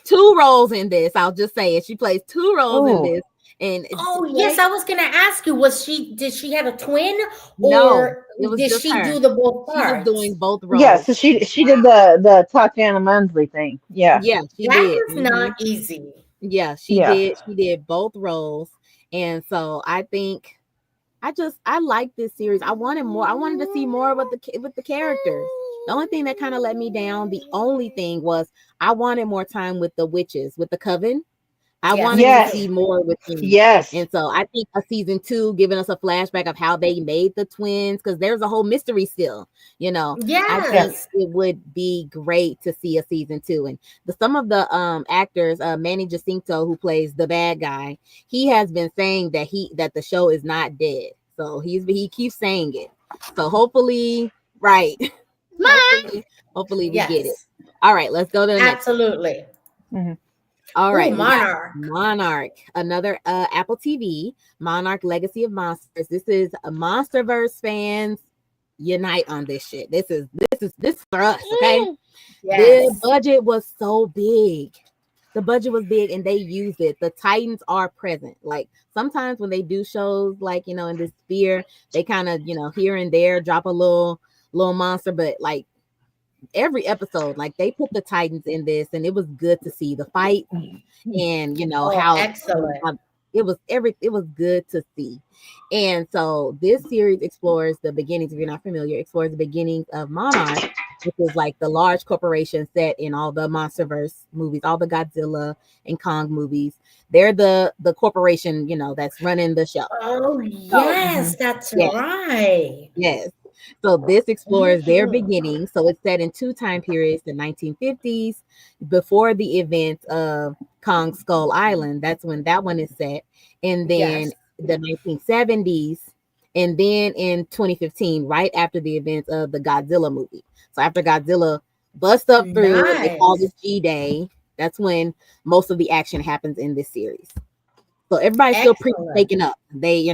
two roles in this. I'll just say it. She plays two roles in Oh, this. And Oh, yes, I was gonna ask you, did she have a twin no, or it was did just she her. do the both She was doing parts? both yeah. roles. So she did the Tatiana Mansley thing. Yeah, Yeah, she That did. is not easy. Yeah, she yeah. did. She did both roles. And so I think I like this series. I wanted more. I wanted to see more with the characters. The only thing that kind of let me down, the only thing was I wanted more time with the witches, with the coven. I Yes, wanted me to Yes, see too. more with them. yes. And so I think a season two giving us a flashback of how they made the twins, because there's a whole mystery still, I Yeah. think Yes. it would be great to see a season two. And some of the actors, Manny Jacinto, who plays the bad guy, he has been saying that the show is not dead. So he keeps saying it. So hopefully, right. hopefully we get it. Yes. All right, let's go to the next one. Absolutely. Mhm. All Ooh, right, we got Monarch. Monarch, another Apple TV, Monarch Legacy of Monsters. This is a Monsterverse fans unite on this shit. This for us, okay? The Yes. budget was so big. The budget was big and they used it. The Titans are present. Like sometimes when they do shows like, in this sphere, they kind of, here and there drop a little monster, but like every episode, like they put the Titans in this, and it was good to see the fight and Oh, how excellent. it was good to see. And so this series explores the beginnings, if you're not familiar, explores the beginnings of Monarch, which is like the large corporation set in all the Monsterverse movies, all the Godzilla and Kong movies. They're the corporation, that's running the show. Oh, So yes, Mhm. that's yeah, right. yes. So this explores their Mhm. beginnings. So it's set in two time periods, the 1950s, before the events of Kong Skull Island. That's when that one is set. And then Yes. the 1970s. And then in 2015, right after the events of the Godzilla movie. So after Godzilla busts up through and they call this Nice. G-Day, that's when most of the action happens in this series. So everybody's still pretty Excellent. shaken up. They,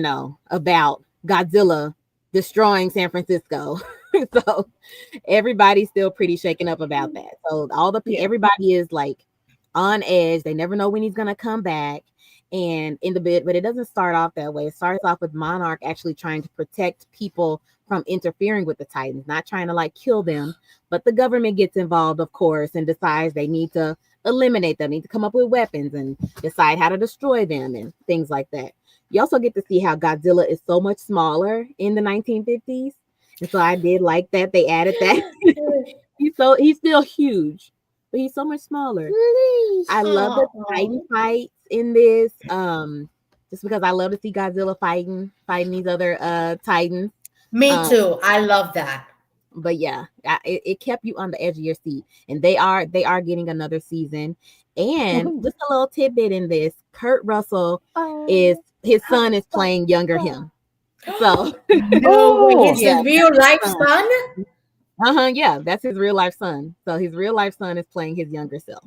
about Godzilla destroying San Francisco. So everybody's still pretty shaken up about that. So Yeah. everybody is like on edge. They never know when he's gonna come back. And in the bit, but it doesn't start off that way. It starts off with Monarch actually trying to protect people from interfering with the Titans, not trying to like kill them, but the government gets involved, of course, and decides they need to eliminate them, need to come up with weapons and decide how to destroy them and things like that. You also get to see how Godzilla is so much smaller in the 1950s. And so I did like that they added that. He's still huge, but he's so much smaller. I love the Titan Oh, fights in this. Just because I love to see Godzilla fighting these other Titans. me Um, too. I love that. but yeah, it kept you on the edge of your seat, and they are getting another season. And Woohoo. just a little tidbit in this: Kurt Russell is his son is playing younger him. So No way. Oh, It's yeah, his that's real his life son. son? Yeah, that's his real life son. So his real life son is playing his younger self.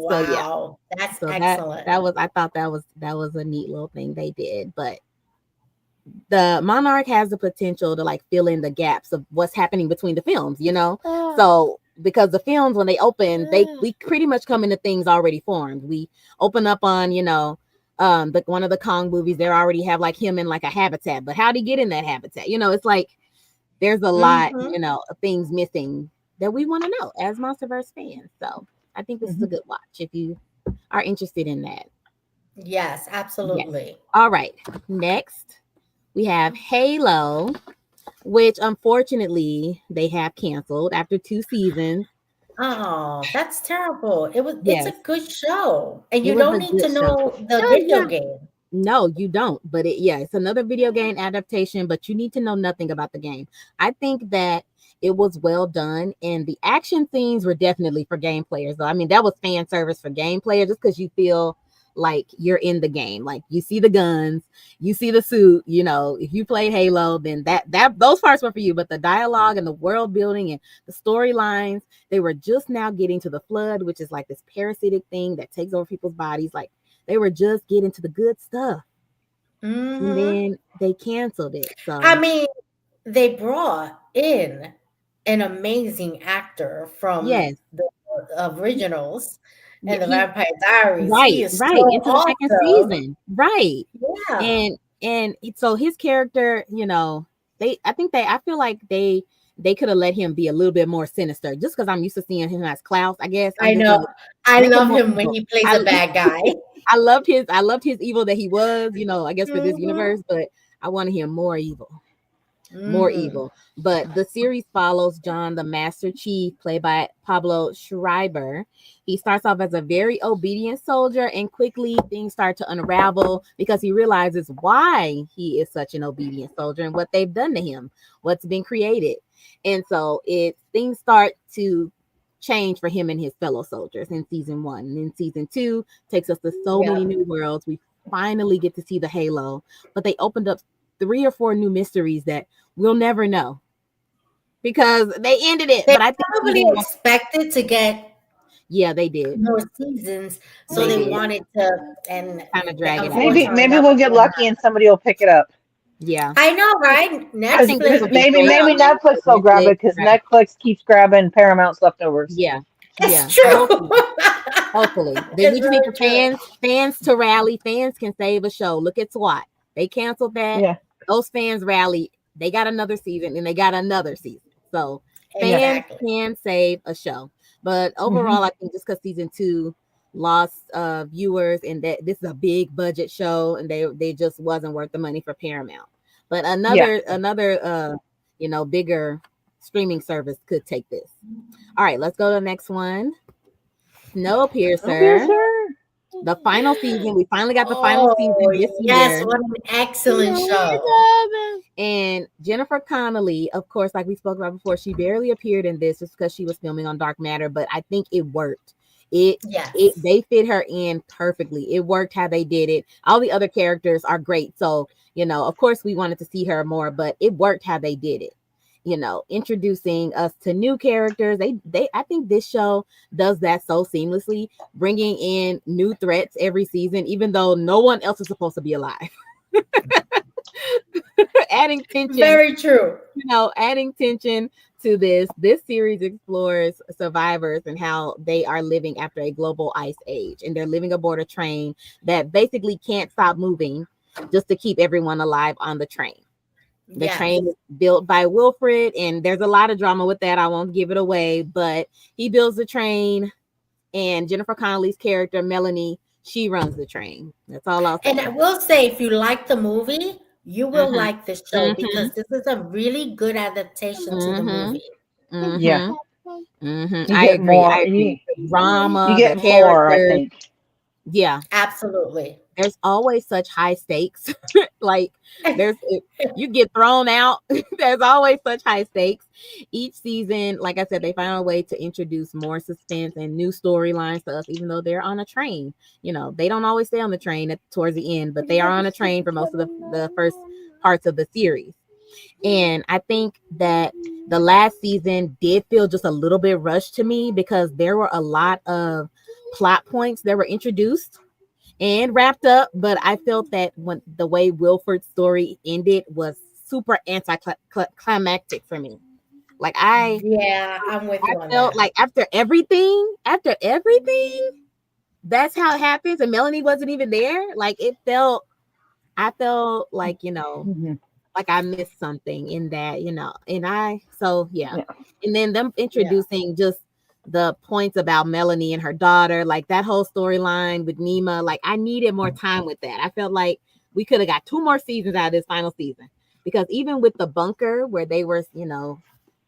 So yeah, Wow, that's so excellent. that was, I thought that was a neat little thing they did. But the Monarch has the potential to like fill in the gaps of what's happening between the films, you know. So because the films, when they open, we pretty much come into things already formed. We open up on, you know, the one of the Kong movies, they already have like him in like a habitat, but how'd he get in that habitat? You know, it's like there's a lot, Mhm. you know, of things missing that we want to know as Monsterverse fans. So I think this is a good watch if you are interested in that. Yes, Yes. absolutely. All right. Next, we have Halo, which unfortunately they have canceled after 2 seasons. Oh, that's terrible. It's a Yes, good show. And it you was don't a need good to show. know the No, video yeah. game. No, you don't. But yeah, it's another video game adaptation, but you need to know nothing about the game. I think that it was well done, and the action scenes were definitely for game players. Though I mean, that was fan service for game players, just because you feel like you're in the game. Like you see the guns, you see the suit. You know, if you play Halo, then that those parts were for you. But the dialogue and the world building and the storylines, they were just now getting to the flood, which is like this parasitic thing that takes over people's bodies. Like they were just getting to the good stuff, and Hmm. then they canceled it. I So mean, they brought in an amazing actor from yes, the originals yeah, and the he Vampire Diaries. He right, is so right into the second awesome. season, right, Yeah. and so his character, you know, I feel like they could have let him be a little bit more sinister, just because I'm used to seeing him as Klaus. I guess I'm I just know. like I make him love more him when evil. he plays a bad guy. I loved his evil that he was, you know, I guess for this Hmm. universe, but I wanted him more evil. More Hmm. evil. But the series follows John, the Master Chief, played by Pablo Schreiber. He starts off as a very obedient soldier, and quickly things start to unravel because he realizes why he is such an obedient soldier and what they've done to him, what's been created. And so things start to change for him and his fellow soldiers in season 1. And then season 2 takes us to so many Yep. new worlds. We finally get to see the Halo, but they opened up 3 or 4 new mysteries that we'll never know because they ended it. They But I think probably season 1, expected to get yeah, they did. more seasons, so They they did wanted to, and kind of drag it out. Maybe unfortunately, maybe that we'll was get what lucky and somebody will pick it up. Yeah. I know, right? I think this Because will Netflix be maybe great. maybe will. Netflix will grab Netflix, it because right. Netflix keeps grabbing Paramount's leftovers. Yeah. It's Yeah. true. Hopefully. Hopefully. We It's just need very the true. fans to rally. Fans can save a show. Look at SWAT. They canceled that. Yeah, Those fans rallied. They got another season and they got another season. So yeah. fans Exactly. can save a show. But Hmm. overall, I think just because season 2 lost viewers and that this is a big budget show and they just wasn't worth the money for Paramount. But Yeah. another you know, bigger streaming service could take this. All right, let's go to the next one. Snowpiercer, Snowpiercer. the final season. We finally got the final Oh, season this yes. year. What an excellent show. And Jennifer Connelly, of course, like we spoke about before, she barely appeared in this just because she was filming on Dark Matter, but I think it worked. Yes. They fit her in perfectly. It worked how they did it. All the other characters are great. So, you know, of course we wanted to see her more, but it worked how they did it. You know, introducing us to new characters. They I think this show does that so seamlessly, bringing in new threats every season, even though no one else is supposed to be alive. Adding tension, Very true. you know, adding tension to this series explores survivors and how they are living after a global ice age, and they're living aboard a train that basically can't stop moving just to keep everyone alive on the train. The Yes. train is built by Wilfred, and there's a lot of drama with that. I won't give it away, but he builds the train, and Jennifer Connelly's character Melanie, she runs the train. That's all I'll And say. I will say, if you like the movie, you will Mm-hmm. like this show Mm-hmm. because this is a really good adaptation to the Mm-hmm. movie. Yeah. Mm-hmm. Mm-hmm. You get I more. agree. The You drama, the get more. I characters. think. Yeah. Absolutely. There's always such high stakes. Like you get thrown out. There's always such high stakes. Each season, like I said, they find a way to introduce more suspense and new storylines to us, even though they're on a train. You know, they don't always stay on the train towards the end, but they are on a train for most of the first parts of the series. And I think that the last season did feel just a little bit rushed to me because there were a lot of plot points that were introduced and wrapped up. But I felt that when the way Wilford's story ended was super anticlimactic for me. Like Yeah, I'm with I you on felt that. like after everything, that's how it happens. And Melanie wasn't even there. I felt like, Mhm. like I missed something in that, yeah. Yeah. And then them Yeah. introducing just the points about Melanie and her daughter, like that whole storyline with Nima, like I needed more time with that. I felt like we could have got 2 more seasons out of this final season because even with the bunker where they were,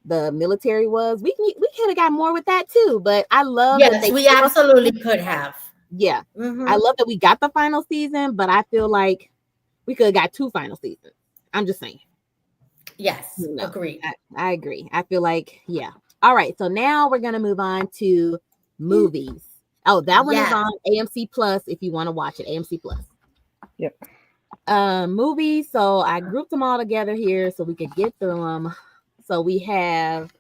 the military was, we could have got more with that too. But I love that Yes, they we gave us, absolutely could have. yeah, I Hmm. love that we got the final season, but I feel like we could have got 2 final seasons. I'm just saying. Yes, No, agreed. I agree. I feel like, yeah. All right. So now we're going to move on to movies. Oh, that one is Yes. on AMC Plus if you want to watch it. AMC Plus. Yep. Movies. So I grouped them all together here so we could get through them. So we have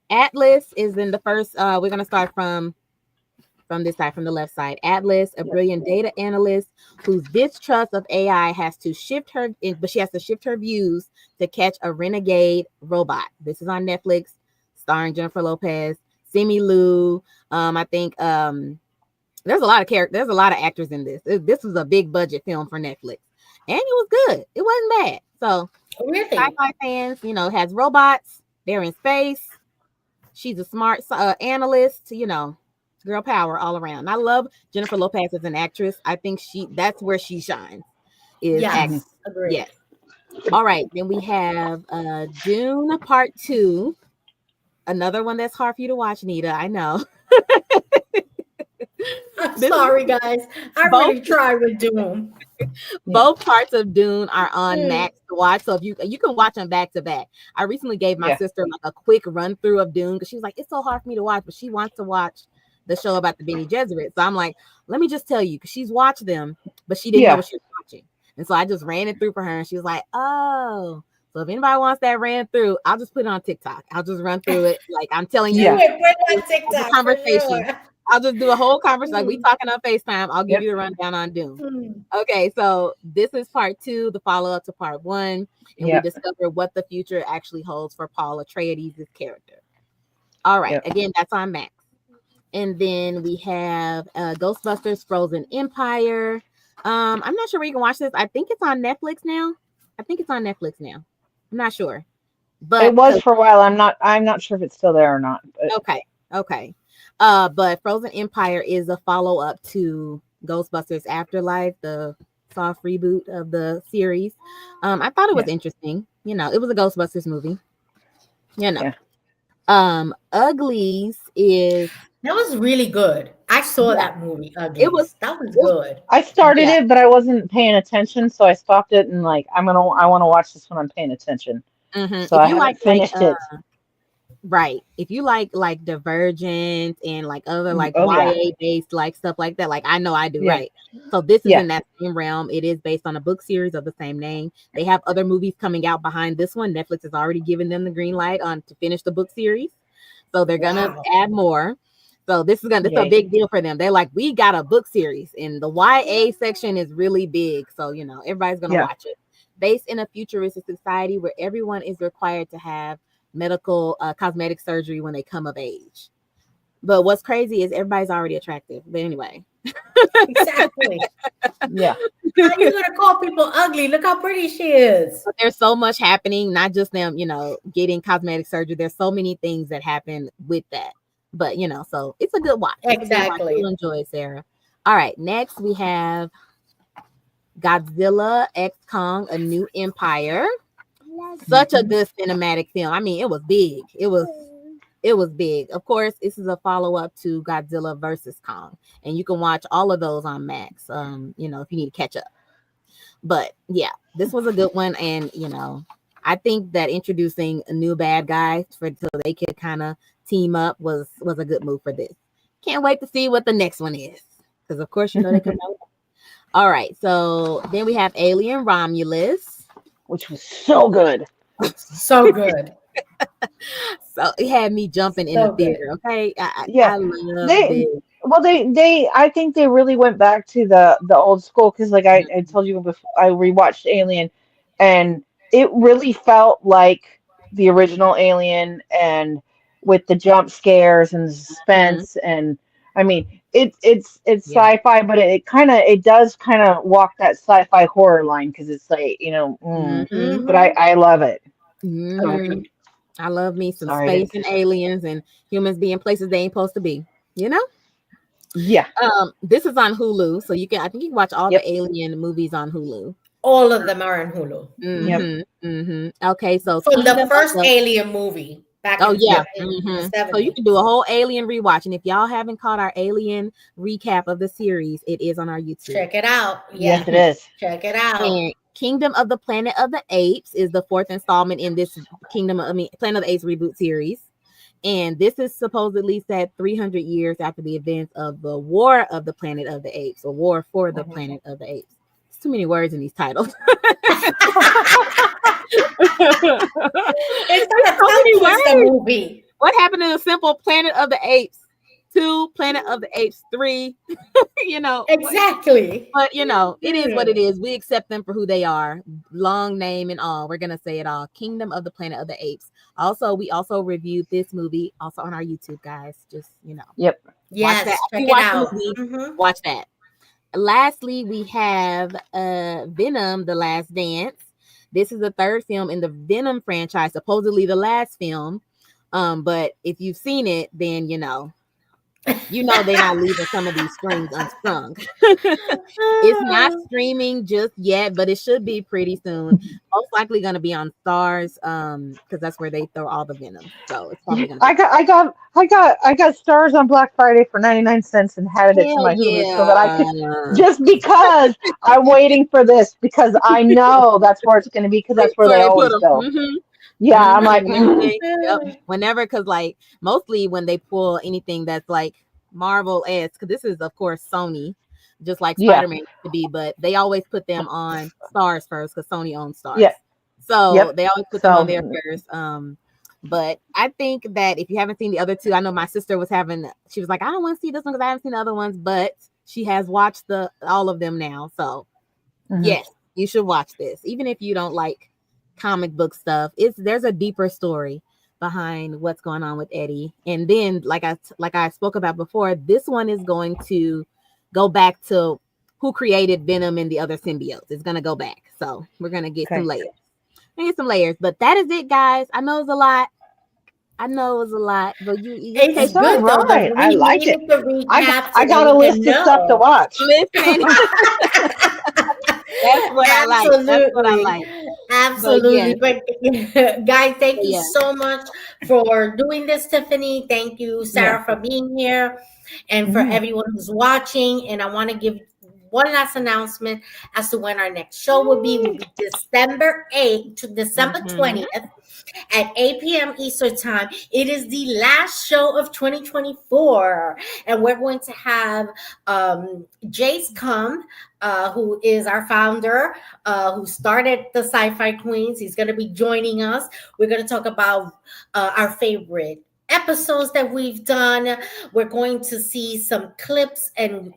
Atlas is in the first. We're going to start from this side, from the left side. Atlas, a Yep. brilliant data analyst whose distrust of AI has to shift her, but she has to shift her views to catch a renegade robot. This is on Netflix, starring Jennifer Lopez, Simi Lou. I think there's a lot of characters, there's a lot of actors in this. This was a big budget film for Netflix, and it was good. It wasn't bad. So, Really? sci-fi fans, has robots. They're in space. She's a smart analyst. Girl power all around. I love Jennifer Lopez as an actress. I think that's where she shines, is Yes, acting. Mhm. Yes. agreed. All right. Then we have Dune Part 2. Another one that's hard for you to watch, Nita. I know. I'm This sorry, guys. I both really tried with Doom. Yeah. both parts of Dune are on Mm. Max to watch. So if you can watch them back to back. I recently gave my Yeah. sister like a quick run through of Dune because she was like, it's so hard for me to watch, but she wants to watch the show about the Bene Gesserit. So I'm like, let me just tell you, because she's watched them, but she didn't know Yeah. what she was watching. And so I just ran it through for her, and she was like, oh. So if anybody wants that ran through, I'll just put it on TikTok. I'll just run through it. Like I'm telling Do you, Yeah. it. Put it on as a TikTok for conversation. sure. I'll just do a whole conversation. Like we Mm. talking on FaceTime. I'll give Yep. you the rundown on Dune. Mm. Okay, so this is part 2, the follow-up to part 1, and we Yep. discover what the future actually holds for Paul Atreides' character. All right, Yep. again, that's on Max. And then we have Ghostbusters Frozen Empire. I'm not sure where you can watch this. I think it's on Netflix now. I'm not sure. But It was for a while. I'm not sure if it's still there or not. But okay. But Frozen Empire is a follow-up to Ghostbusters Afterlife, the soft reboot of the series. I thought it was yeah. interesting. It was a Ghostbusters movie. Yeah. Uglies is That was really good. I saw yeah, that movie, it was Uglies. That was it, good. I started yeah. it, but I wasn't paying attention, so I stopped it and like I want to watch this when I'm paying attention. So If I you haven't like finished it. right. If you like Divergent and like other like Oh yeah. YA based like stuff like that, like I know I do, Yeah. right? So this is Yeah. in that same realm. It is based on a book series of the same name. They have other movies coming out behind this one. Netflix has already given them the green light on to finish the book series. So they're gonna Wow. add more. So this is a Yay. big deal for them. They're like, we got a book series, and the YA section is really big. So everybody's gonna Yeah. watch it. Based in a futuristic society where everyone is required to have medical cosmetic surgery when they come of age. But what's crazy is everybody's already attractive. But anyway, Exactly. Yeah. How you gonna call people ugly? Look how pretty she is. but there's so much happening, not just them, getting cosmetic surgery. There's so many things that happen with that. But so it's a good watch. It's a good watch. Exactly. You'll enjoy it, Sarah. All right, next we have Godzilla X Kong: A New Empire. Such a good cinematic film. I mean, it was big. It was big. Of course, this is a follow-up to Godzilla versus Kong, and you can watch all of those on Max. If you need to catch up. But yeah, this was a good one, and I think that introducing a new bad guy so they could kind of team up was a good move for this. Can't wait to see what the next one is, because of course they come out. All right, so then we have Alien Romulus. which was so good. So good. So it had me jumping in the So good. theater. Okay, Yeah, I love they this. well they I think they really went back to the old school because like I told you before I rewatched Alien, and it really felt like the original Alien, and with the jump scares and the Mhm. suspense, and I mean it's Yeah. sci-fi, but it does kind of walk that sci-fi horror line because it's like Hmm. but Mm-hmm. I love it. Hmm. Sorry, I love me some sorry, space and aliens and humans being places they ain't supposed to be. You know. yeah, This is on Hulu, so you can. I think you can watch all yep, the Alien movies on Hulu. All of them are on Hulu. yep. Okay, so From the Kingdom of first the. Alien movie back Oh in yeah. the So you 70s. can do a whole Alien rewatch, and if y'all haven't caught our Alien recap of the series, it is on our YouTube. Check it out. Yes, Yeah. it is. Check it out. And Kingdom of the Planet of the Apes is the fourth installment in this Planet of the Apes reboot series. And this is supposedly set 300 years after the events of the War of the Planet of the Apes, or War for the Mhm. Planet of the Apes. It's too many words in these titles. It's It's a so tongue many twister words. movie. What happened in the simple Planet of the Apes 2, Planet of the Apes 3? Exactly. But it is what Yeah. it is. We accept them for who they are. Long name and all. We're gonna say it all. Kingdom of the Planet of the Apes. Also, we also reviewed this movie also on our YouTube, guys. Just Yep. watch that. Yes, After you check it watch the out. movie, Hmm. watch that. Lastly, we have Venom: The Last Dance. This is the third film in the Venom franchise, supposedly the last film. But if you've seen it, then they're not leaving some of these strings unstrung. It's not streaming just yet, but it should be pretty soon. Most likely going to be on Stars, because that's where they throw all the Venom. So it's probably going to be. I got stars on Black Friday for 99 cents and added it to Hell my Hulu so that I yeah! could, just because I'm waiting for this because I know that's where it's going to be because that's That's where where they they put always them. go. Yeah, I'm like, Whenever yep. Whenever, because like mostly when they pull anything that's like Marvel esque, because this is of course Sony, just like yeah, Spider-Man used to be, but they always put them on Stars first because Sony owns yeah, Stars, so yep. they always put them on there So first. But I think that if you haven't seen the other two, I know my sister she was like, I don't want to see this one because I haven't seen the other ones, but she has watched all of them now, so mhm. yes, you should watch this, even if you don't like comic book stuff. There's a deeper story behind what's going on with Eddie. And then, like I spoke about before, this one is going to go back to who created Venom and the other symbiotes. It's gonna go back. So we're gonna get some Okay. layers. But that is it, guys. I know it's a lot. But you just It's take It's all good though. right. I We like it. needed the recaps I so that got a we can list of stuff to know. watch. listening. That's what I like. That's what I Absolutely. like. But Absolutely. yes, But guys, thank but you yeah. so much for doing this, Tiffany. Thank you, Yeah. Sarah, for being here, and for Mhm. everyone who's watching. And I want to give one last announcement as to when our next show will be. Will be December 8th to December Mhm. 20th at 8 p.m. Eastern Time. It is the last show of 2024. And we're going to have Jace come, who is our founder, who started the Sci-Fi Queens. He's going to be joining us. We're going to talk about our favorite episodes that we've done. We're going to see some clips and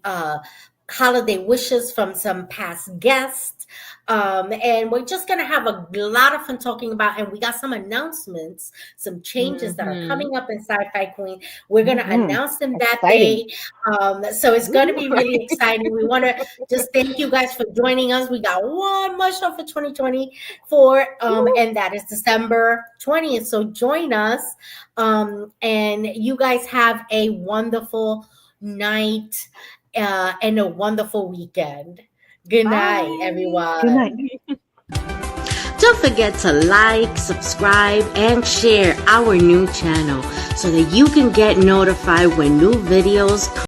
holiday wishes from some past guests. And we're just going to have a lot of fun talking about, and we got some announcements, some changes that are Mhm. coming up in Sci-Fi Queen. We're going to Mhm. announce them that Exciting. day. So it's going to be really exciting. We want to just thank you guys for joining us. We got one more show for 2024, and that is December 20th. So join us, and you guys have a wonderful night and a wonderful weekend. Good night, Bye. Good night. everyone. Don't forget to like, subscribe, and share our new channel so that you can get notified when new videos